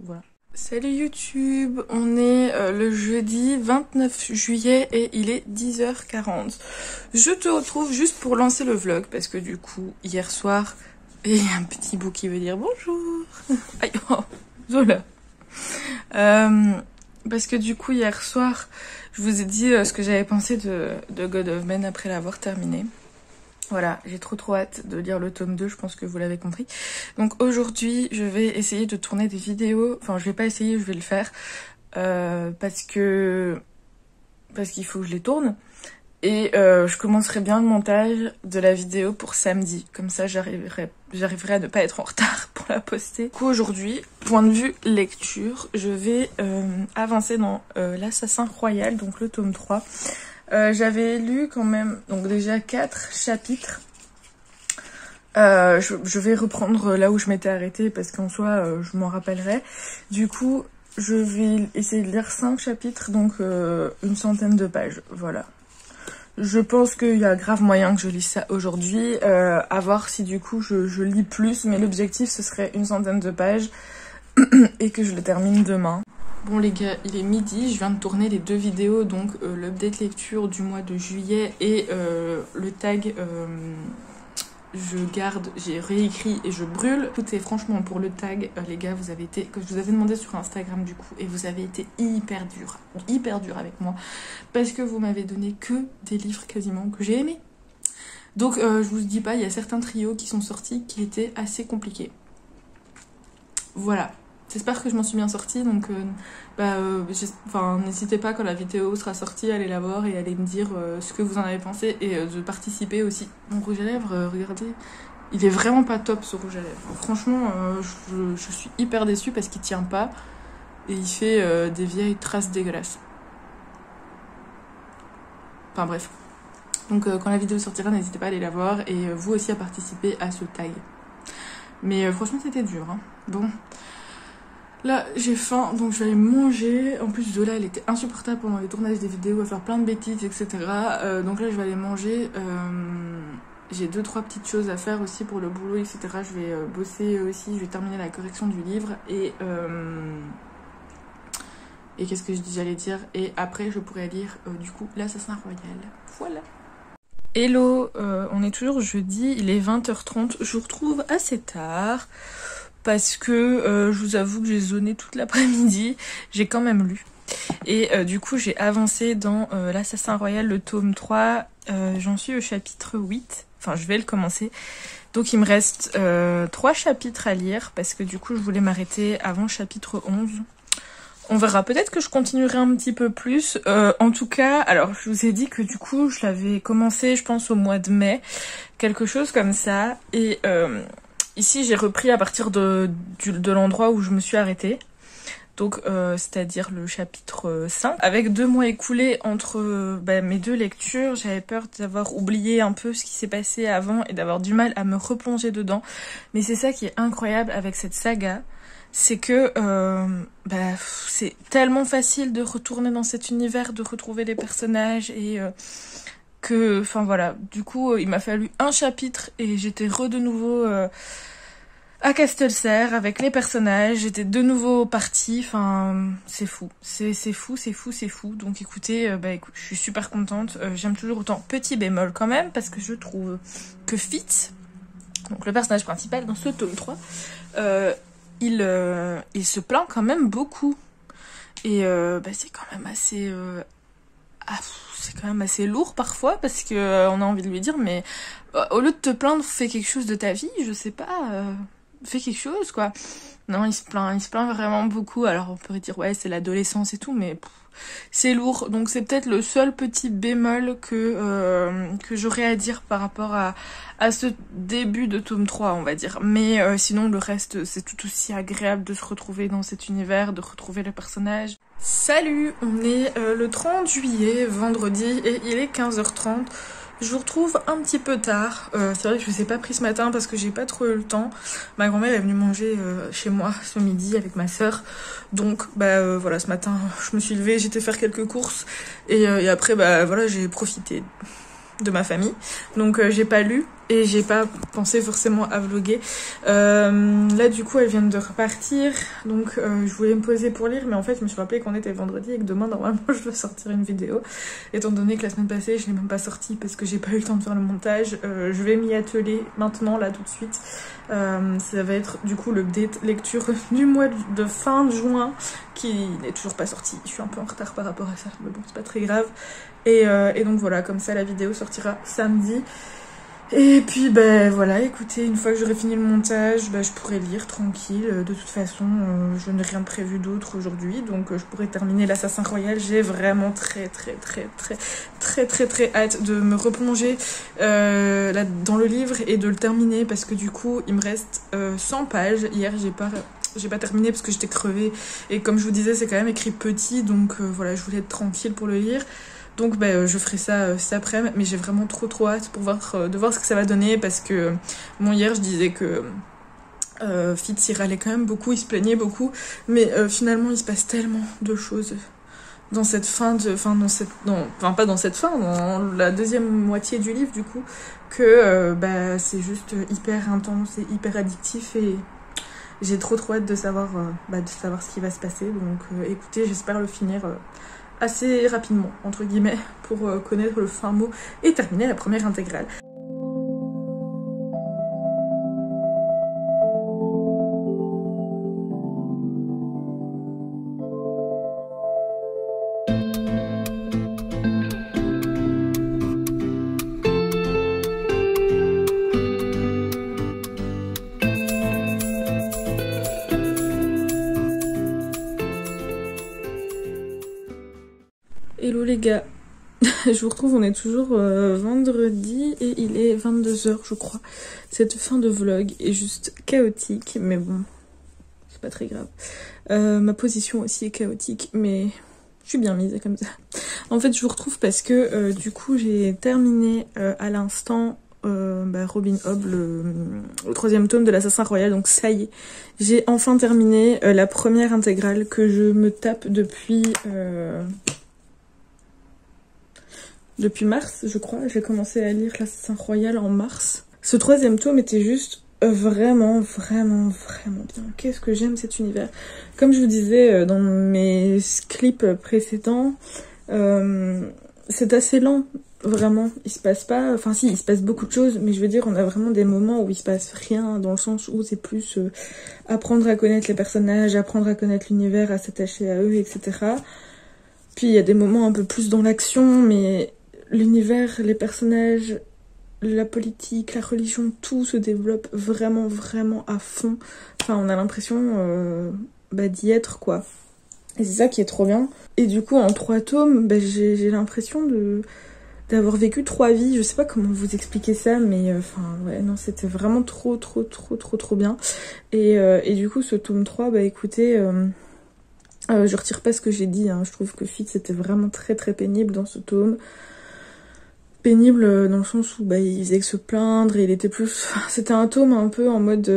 voilà. Salut YouTube, on est le jeudi 29 juillet et il est 10h40. Je te retrouve juste pour lancer le vlog, parce que du coup, hier soir, il y a un petit bout qui veut dire bonjour. Aïe, oh, voilà. Parce que du coup hier soir je vous ai dit ce que j'avais pensé de God of Men après l'avoir terminé. Voilà, j'ai trop hâte de lire le tome 2, je pense que vous l'avez compris. Donc aujourd'hui je vais essayer de tourner des vidéos, enfin je vais pas essayer, je vais le faire parce qu'il faut que je les tourne. Et je commencerai bien le montage de la vidéo pour samedi. Comme ça, j'arriverai à ne pas être en retard pour la poster. Du coup, aujourd'hui, point de vue lecture, je vais avancer dans l'Assassin Royal, donc le tome 3. J'avais lu quand même, donc déjà 4 chapitres. Je vais reprendre là où je m'étais arrêtée parce qu'en soi, je m'en rappellerai. Du coup, je vais essayer de lire 5 chapitres, donc une centaine de pages, voilà. Je pense qu'il y a grave moyen que je lise ça aujourd'hui, à voir si du coup je lis plus, mais l'objectif ce serait une centaine de pages et que je le termine demain. Bon les gars, il est midi, je viens de tourner les 2 vidéos, donc l'update lecture du mois de juillet et le tag je garde, j'ai réécrit et je brûle. Écoutez, franchement, pour le tag, les gars, vous avez été, que je vous avais demandé sur Instagram du coup, et vous avez été hyper dur avec moi, parce que vous m'avez donné que des livres quasiment que j'ai aimés. Donc, je vous dis pas, il y a certains trios qui sont sortis qui étaient assez compliqués. Voilà. J'espère que je m'en suis bien sortie, donc n'hésitez pas quand la vidéo sera sortie à aller la voir et à aller me dire ce que vous en avez pensé et de participer aussi. Mon rouge à lèvres, regardez, il est vraiment pas top ce rouge à lèvres. Franchement, je suis hyper déçue parce qu'il tient pas et il fait des vieilles traces dégueulasses. Enfin bref. Donc quand la vidéo sortira, n'hésitez pas à aller la voir et vous aussi à participer à ce tag. Mais franchement, c'était dur, hein. Bon. Là, j'ai faim, donc je vais aller manger. En plus, Zola, elle était insupportable pendant les tournages des vidéos, à faire plein de bêtises, etc. Donc là, je vais aller manger. J'ai 2-3 petites choses à faire aussi pour le boulot, etc. Je vais bosser aussi, je vais terminer la correction du livre. Et qu'est-ce que j'allais dire? Et après, je pourrais lire, du coup, l'Assassin Royal. Voilà. Hello, on est toujours jeudi, il est 20h30. Je vous retrouve assez tard. Parce que je vous avoue que j'ai zoné toute l'après-midi, j'ai quand même lu. Et du coup j'ai avancé dans l'Assassin Royal, le tome 3, j'en suis au chapitre 8, enfin je vais le commencer. Donc il me reste 3 chapitres à lire, parce que du coup je voulais m'arrêter avant chapitre 11. On verra, peut-être que je continuerai un petit peu plus. En tout cas, alors je vous ai dit que du coup je l'avais commencé je pense au mois de mai, quelque chose comme ça. Et ici j'ai repris à partir de l'endroit où je me suis arrêtée. Donc c'est-à-dire le chapitre 5. Avec 2 mois écoulés entre mes 2 lectures, j'avais peur d'avoir oublié un peu ce qui s'est passé avant et d'avoir du mal à me replonger dedans. Mais c'est ça qui est incroyable avec cette saga. C'est que c'est tellement facile de retourner dans cet univers, de retrouver les personnages et que, enfin voilà, du coup il m'a fallu un chapitre et j'étais de nouveau à Castelserre avec les personnages, j'étais de nouveau partie, enfin c'est fou, c'est fou. Donc écoutez, écoute, je suis super contente, j'aime toujours autant. Petit bémol quand même, parce que je trouve que Fitz, donc le personnage principal dans ce tome 3, il se plaint quand même beaucoup. Et c'est quand même assez... c'est quand même assez lourd parfois, parce que on a envie de lui dire, mais au lieu de te plaindre, fais quelque chose de ta vie, je sais pas, fais quelque chose, quoi. Non, il se plaint vraiment beaucoup. Alors on pourrait dire, ouais, c'est l'adolescence et tout, mais... c'est lourd, donc c'est peut-être le seul petit bémol que j'aurais à dire par rapport à ce début de tome 3, on va dire. Mais sinon le reste, c'est tout aussi agréable de se retrouver dans cet univers, de retrouver les personnages. Salut, on est le 30 juillet, vendredi, et il est 15h30. Je vous retrouve un petit peu tard. C'est vrai que je ne vous ai pas pris ce matin parce que j'ai pas trop eu le temps. Ma grand-mère est venue manger chez moi ce midi avec ma sœur. Donc voilà, ce matin je me suis levée, j'étais faire quelques courses et après voilà, j'ai profité de ma famille. Donc j'ai pas lu et j'ai pas pensé forcément à vlogger. Là du coup elles viennent de repartir, donc je voulais me poser pour lire, mais en fait je me suis rappelé qu'on était vendredi et que demain normalement je dois sortir une vidéo, étant donné que la semaine passée je l'ai même pas sortie parce que j'ai pas eu le temps de faire le montage. Je vais m'y atteler maintenant, là tout de suite. Ça va être du coup le date lecture du mois de fin juin qui n'est toujours pas sorti. Je suis un peu en retard par rapport à ça, mais bon c'est pas très grave. Et donc voilà, comme ça la vidéo sortira samedi. Et puis voilà, écoutez, une fois que j'aurai fini le montage, je pourrai lire tranquille. De toute façon, je n'ai rien prévu d'autre aujourd'hui, donc je pourrai terminer l'Assassin Royal. J'ai vraiment très hâte de me replonger là, dans le livre et de le terminer, parce que du coup il me reste 100 pages. Hier j'ai pas terminé parce que j'étais crevée, et comme je vous disais c'est quand même écrit petit, donc voilà, je voulais être tranquille pour le lire. Donc je ferai ça cet après-midi, mais j'ai vraiment trop hâte pour de voir ce que ça va donner, parce que hier je disais que Fitz il râlait quand même beaucoup, il se plaignait beaucoup, mais finalement il se passe tellement de choses dans cette fin pas dans cette fin, dans la deuxième moitié du livre du coup, que c'est juste hyper intense et hyper addictif, et j'ai trop hâte de savoir ce qui va se passer. Donc écoutez, j'espère le finir assez rapidement, entre guillemets, pour connaître le fin mot et terminer la première intégrale. Hello les gars, je vous retrouve, on est toujours vendredi et il est 22h je crois. Cette fin de vlog est juste chaotique, mais bon, c'est pas très grave. Ma position aussi est chaotique, mais je suis bien mise comme ça. En fait je vous retrouve parce que du coup j'ai terminé à l'instant Robin Hobb, le 3e tome de l'Assassin Royal. Donc ça y est, j'ai enfin terminé la première intégrale que je me tape depuis mars, je crois. J'ai commencé à lire l'Assassin Royal en mars. Ce 3e tome était juste vraiment bien. Qu'est-ce que j'aime cet univers. Comme je vous disais dans mes clips précédents, c'est assez lent, vraiment. Il se passe pas... Enfin si, il se passe beaucoup de choses, mais je veux dire, on a vraiment des moments où il se passe rien, dans le sens où c'est plus apprendre à connaître les personnages, apprendre à connaître l'univers, à s'attacher à eux, etc. Puis il y a des moments un peu plus dans l'action, mais... l'univers, les personnages, la politique, la religion, tout se développe vraiment à fond. Enfin, on a l'impression d'y être, quoi. Et c'est ça qui est trop bien. Et du coup, en 3 tomes, bah, j'ai l'impression d'avoir vécu 3 vies. Je sais pas comment vous expliquer ça, mais enfin, ouais, non, c'était vraiment trop bien. Et du coup, ce tome 3, bah écoutez, je retire pas ce que j'ai dit, hein. Je trouve que Fitz était vraiment très pénible dans ce tome. Pénible dans le sens où bah, il faisait que se plaindre, et il était plus... Enfin, c'était un tome un peu en mode...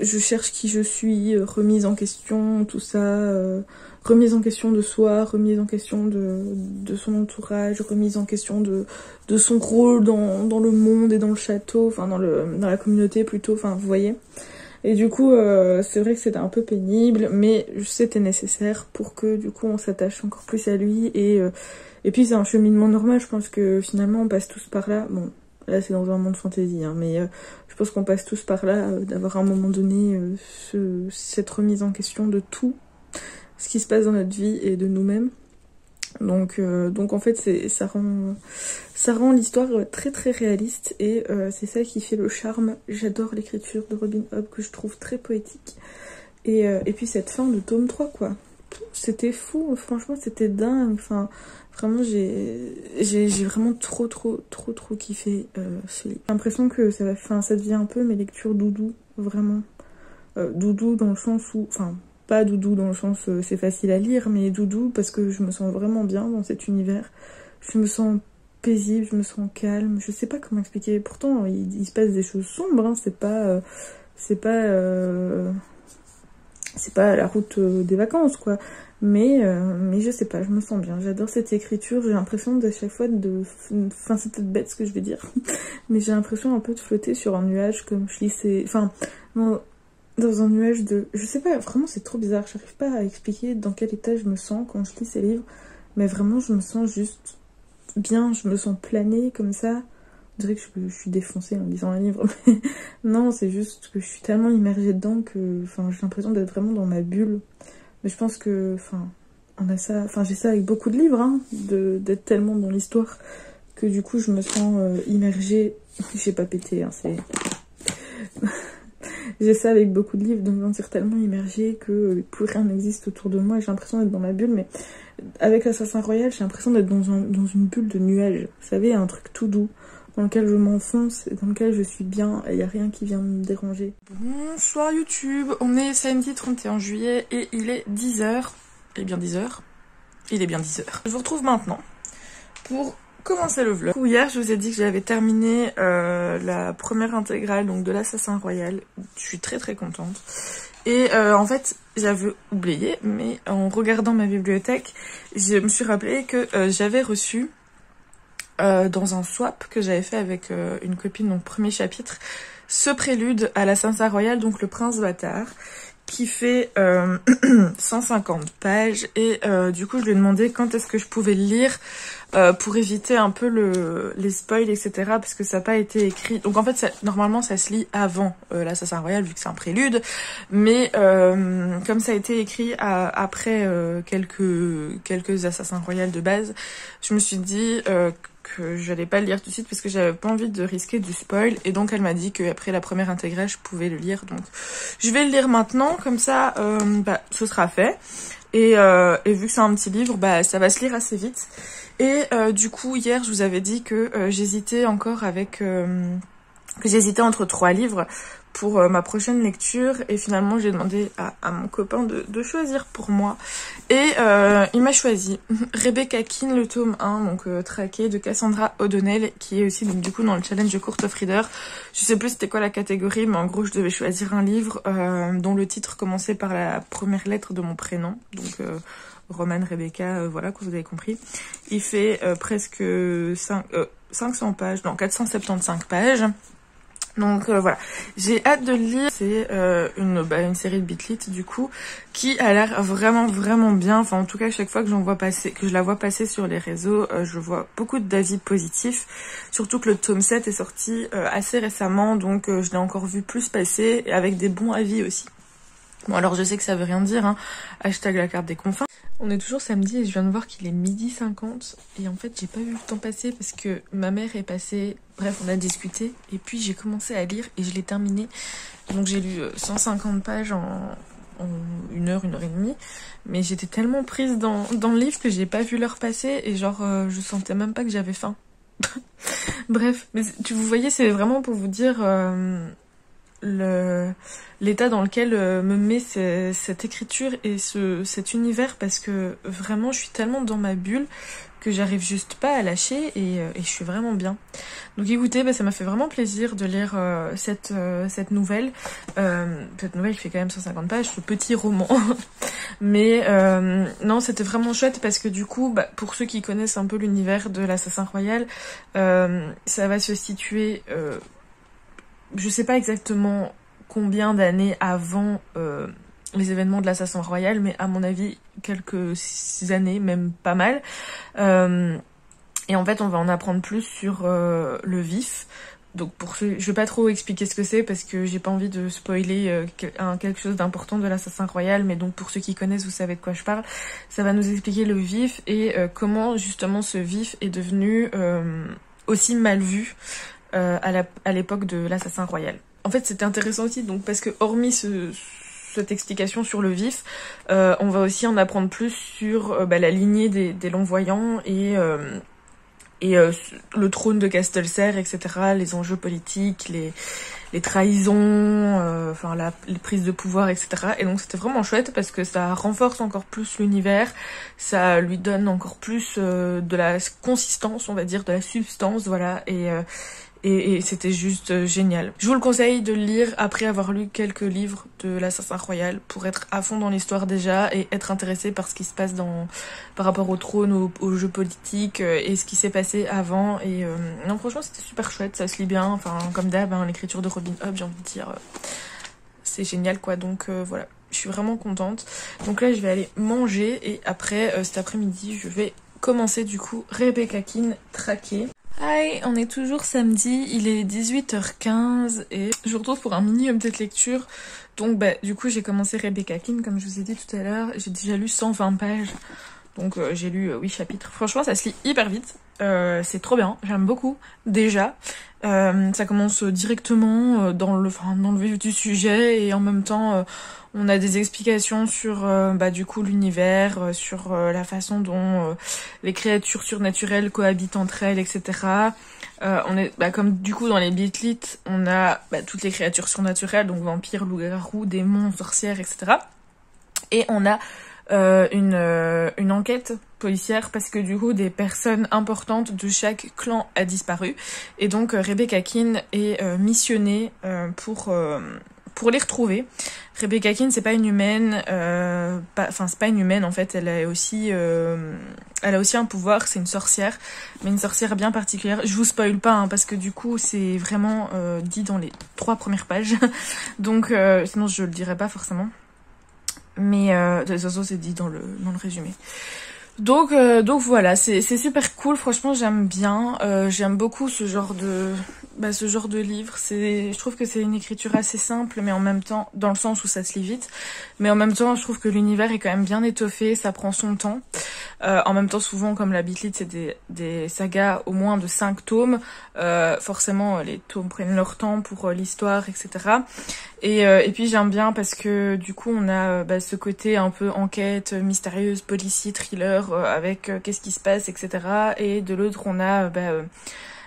je cherche qui je suis, remise en question, tout ça, remise en question de soi, remise en question de son entourage, remise en question de son rôle dans le monde et dans le château, enfin dans la communauté plutôt, enfin vous voyez. Et du coup, c'est vrai que c'était un peu pénible, mais c'était nécessaire pour que du coup on s'attache encore plus à lui, et puis c'est un cheminement normal, je pense que finalement on passe tous par là, bon... Là, c'est dans un monde fantasy, hein, mais je pense qu'on passe tous par là, d'avoir à un moment donné cette remise en question de tout ce qui se passe dans notre vie et de nous-mêmes. Donc en fait, ça rend l'histoire très réaliste, et c'est ça qui fait le charme. J'adore l'écriture de Robin Hobb, que je trouve très poétique. Et puis cette fin de tome 3, quoi. C'était fou, franchement, c'était dingue. Enfin, vraiment, j'ai vraiment trop kiffé ce livre. J'ai l'impression que ça devient un peu mes lectures doudou, vraiment. Doudou dans le sens où... Enfin, pas doudou dans le sens c'est facile à lire, mais doudou parce que je me sens vraiment bien dans cet univers. Je me sens paisible, je me sens calme. Je sais pas comment expliquer. Pourtant, il se passe des choses sombres, hein. C'est pas la route des vacances, quoi. Mais je sais pas, je me sens bien. J'adore cette écriture. J'ai l'impression de chaque fois Enfin, c'est peut-être bête ce que je vais dire. Mais j'ai l'impression un peu de flotter sur un nuage comme je lisais... Enfin, non, dans un nuage de... Je sais pas, vraiment c'est trop bizarre. J'arrive pas à expliquer dans quel état je me sens quand je lis ces livres. Mais vraiment, je me sens juste bien. Je me sens planée comme ça. On dirait que je suis défoncée en lisant un livre, mais non, c'est juste que je suis tellement immergée dedans que, enfin, j'ai l'impression d'être vraiment dans ma bulle. Mais je pense que, enfin, on a ça, enfin, j'ai ça avec beaucoup de livres, hein, d'être tellement dans l'histoire que du coup, je me sens immergée. J'ai pas pété, hein, c'est... J'ai ça avec beaucoup de livres, de me sentir tellement immergée que plus rien n'existe autour de moi, et j'ai l'impression d'être dans ma bulle, mais avec Assassin Royal, j'ai l'impression d'être dans une bulle de nuages. Vous savez, un truc tout doux, dans lequel je m'enfonce, et dans lequel je suis bien, et il n'y a rien qui vient me déranger. Bonsoir YouTube, on est samedi 31 juillet, et il est 10h. Il est bien 10h. Il est bien 10h. Je vous retrouve maintenant pour commencer le vlog. Hier, je vous ai dit que j'avais terminé la première intégrale donc de l'Assassin Royal. Je suis très contente. Et en fait, j'avais oublié, mais en regardant ma bibliothèque, je me suis rappelé que j'avais reçu dans un swap que j'avais fait avec une copine, donc premier chapitre, ce prélude à l'Assassin Royal, donc le Prince Bâtard, qui fait 150 pages, et du coup je lui ai demandé quand est-ce que je pouvais le lire pour éviter un peu les spoils, etc., parce que ça n'a pas été écrit. Donc en fait normalement ça se lit avant l'Assassin Royal vu que c'est un prélude, mais comme ça a été écrit après quelques Assassins Royal de base, je me suis dit que j'allais pas le lire tout de suite parce que j'avais pas envie de risquer du spoil, et donc elle m'a dit qu'après la première intégrale je pouvais le lire, donc je vais le lire maintenant, comme ça ce sera fait, et vu que c'est un petit livre, ça va se lire assez vite. Et du coup hier je vous avais dit que j'hésitais encore que j'hésitais entre 3 livres pour ma prochaine lecture, et finalement j'ai demandé à mon copain de choisir pour moi, et il m'a choisi Rebecca Keane, le tome 1, donc traqué, de Cassandra O'Donnell, qui est aussi donc du coup dans le challenge de Court of Reader. Je sais plus c'était quoi la catégorie, mais en gros je devais choisir un livre dont le titre commençait par la première lettre de mon prénom, donc Roman Rebecca, voilà, que vous avez compris. Il fait presque 500 pages, non 475 pages. Donc voilà, j'ai hâte de le lire. C'est une série de Bitlit du coup qui a l'air vraiment bien. Enfin en tout cas, à chaque fois que je la vois passer sur les réseaux, je vois beaucoup d'avis positifs. Surtout que le tome 7 est sorti assez récemment, donc je l'ai encore vu plus passer, et avec des bons avis aussi. Bon alors je sais que ça veut rien dire, hein. Hashtag la carte des confins. On est toujours samedi et je viens de voir qu'il est 12h50, et en fait j'ai pas vu le temps passer parce que ma mère est passée, bref on a discuté, et puis j'ai commencé à lire et je l'ai terminé. Donc j'ai lu 150 pages en 1 heure, 1 heure et demie. Mais j'étais tellement prise dans le livre que j'ai pas vu l'heure passer et genre je sentais même pas que j'avais faim. Bref, mais vous voyez, c'est vraiment pour vous dire l'état dans lequel me met cette écriture et cet univers, parce que vraiment je suis tellement dans ma bulle que j'arrive juste pas à lâcher et je suis vraiment bien. Donc écoutez, ça m'a fait vraiment plaisir de lire cette nouvelle. Cette nouvelle qui fait quand même 150 pages, ce petit roman. Mais non, c'était vraiment chouette parce que du coup, pour ceux qui connaissent un peu l'univers de l'Assassin Royal, ça va se situer, je sais pas exactement combien d'années avant les événements de l'Assassin Royal, mais à mon avis quelques années, même pas mal. Et en fait on va en apprendre plus sur le vif. Donc pour ceux, je vais pas trop expliquer ce que c'est parce que j'ai pas envie de spoiler quelque chose d'important de l'Assassin Royal, mais donc pour ceux qui connaissent, vous savez de quoi je parle. Ça va nous expliquer le vif et comment justement ce vif est devenu aussi mal vu à l'époque de l'Assassin Royal. En fait c'était intéressant aussi, donc parce que hormis cette explication sur le vif, on va aussi en apprendre plus sur la lignée des Longs-Voyants et le trône de Castelserre, etc., les enjeux politiques, les trahisons, les prises de pouvoir, etc. Et donc c'était vraiment chouette parce que ça renforce encore plus l'univers, ça lui donne encore plus de la consistance, on va dire, de la substance, voilà, et c'était juste génial. Je vous le conseille de le lire après avoir lu quelques livres de l'Assassin Royal pour être à fond dans l'histoire déjà et être intéressé par ce qui se passe par rapport au trône, aux jeux politiques et ce qui s'est passé avant. Et non, franchement c'était super chouette, ça se lit bien, enfin comme d'hab, l'écriture de Robin Hobb, j'ai envie de dire, c'est génial quoi. Donc voilà, je suis vraiment contente. Donc là je vais aller manger et après cet après-midi je vais commencer du coup Rebecca Keane Traquée. Hi, on est toujours samedi, il est 18h15 et je vous retrouve pour un mini update lecture. Donc du coup j'ai commencé Rebecca Keane comme je vous ai dit tout à l'heure, j'ai déjà lu 120 pages, donc j'ai lu 8 chapitres. Franchement ça se lit hyper vite, c'est trop bien, j'aime beaucoup déjà. Ça commence directement dans le vif du sujet et en même temps on a des explications sur du coup l'univers, sur la façon dont les créatures surnaturelles cohabitent entre elles, etc. On est comme du coup dans les Beatlit, on a toutes les créatures surnaturelles, donc vampires, loups-garous, démons, sorcières, etc. Et on a une enquête policière parce que du coup des personnes importantes de chaque clan a disparu et donc Rebecca Keane est missionnée pour les retrouver. Rebecca Keane c'est pas une humaine, c'est pas une humaine en fait, elle a aussi un pouvoir, c'est une sorcière, mais une sorcière bien particulière. Je vous spoil pas parce que du coup c'est vraiment dit dans les 3 premières pages donc sinon je le dirais pas forcément. Mais de toute façon c'est dit dans le résumé. Donc voilà, c'est super cool, franchement j'aime bien, j'aime beaucoup ce genre de livre. Je trouve que c'est une écriture assez simple, mais en même temps, dans le sens où ça se lit vite, mais en même temps je trouve que l'univers est quand même bien étoffé, ça prend son temps. En même temps souvent comme la Beatlit c'est des sagas au moins de 5 tomes, forcément les tomes prennent leur temps pour l'histoire, etc. Et puis j'aime bien parce que du coup on a ce côté un peu enquête mystérieuse, policier, thriller, avec qu'est-ce qui se passe, etc. Et de l'autre on a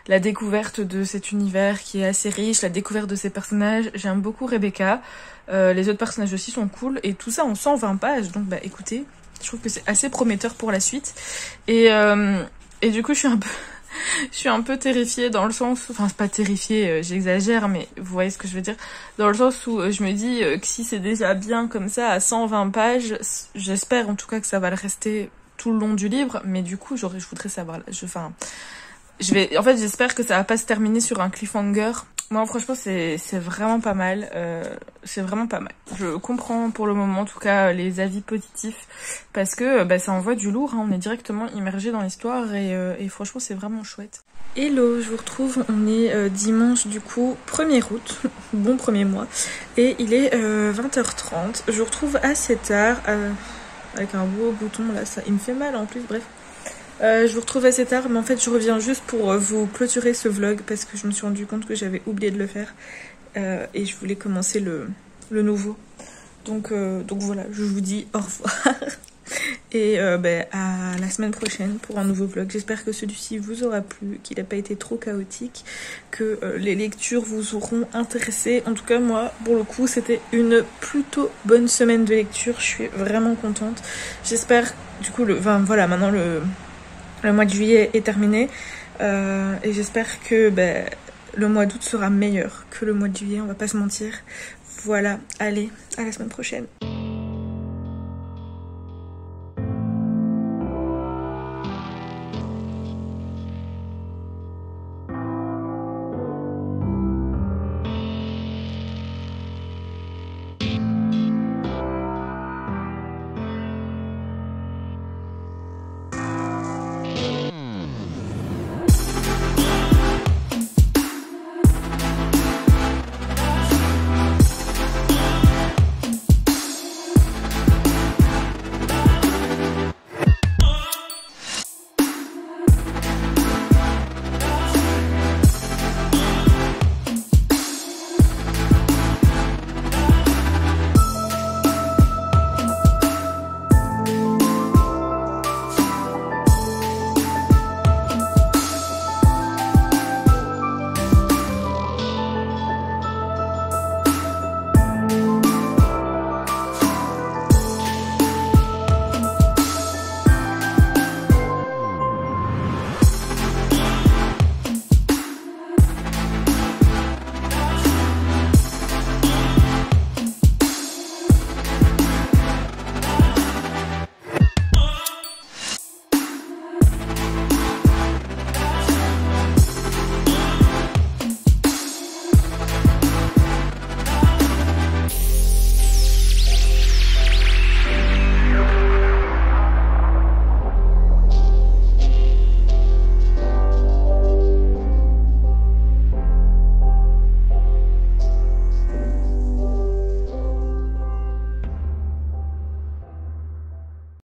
la découverte de cet univers qui est assez riche, la découverte de ces personnages. J'aime beaucoup Rebecca, les autres personnages aussi sont cool, et tout ça en 120 pages, donc écoutez, je trouve que c'est assez prometteur pour la suite. Et du coup je suis un peu terrifiée dans le sens, enfin c'est pas terrifiée, j'exagère, mais vous voyez ce que je veux dire, dans le sens où je me dis que si c'est déjà bien comme ça à 120 pages, j'espère en tout cas que ça va le rester tout le long du livre, mais du coup je voudrais savoir, j'espère que ça va pas se terminer sur un cliffhanger. Non, franchement c'est vraiment pas mal, c'est vraiment pas mal. Je comprends pour le moment en tout cas les avis positifs parce que ça envoie du lourd, on est directement immergé dans l'histoire et franchement c'est vraiment chouette. Hello, je vous retrouve, on est dimanche du coup 1er août, bon premier mois, et il est 20h30, je vous retrouve assez tard avec un beau bouton là, il me fait mal en plus, bref. Je vous retrouve assez tard, mais en fait je reviens juste pour vous clôturer ce vlog parce que je me suis rendu compte que j'avais oublié de le faire et je voulais commencer le nouveau. Donc voilà, je vous dis au revoir. Et à la semaine prochaine pour un nouveau vlog. J'espère que celui-ci vous aura plu, qu'il n'a pas été trop chaotique, que les lectures vous auront intéressé. En tout cas, moi, pour le coup, c'était une plutôt bonne semaine de lecture. Je suis vraiment contente. J'espère, du coup, maintenant le mois de juillet est terminé. Et j'espère que le mois d'août sera meilleur que le mois de juillet, on va pas se mentir. Voilà, allez, à la semaine prochaine.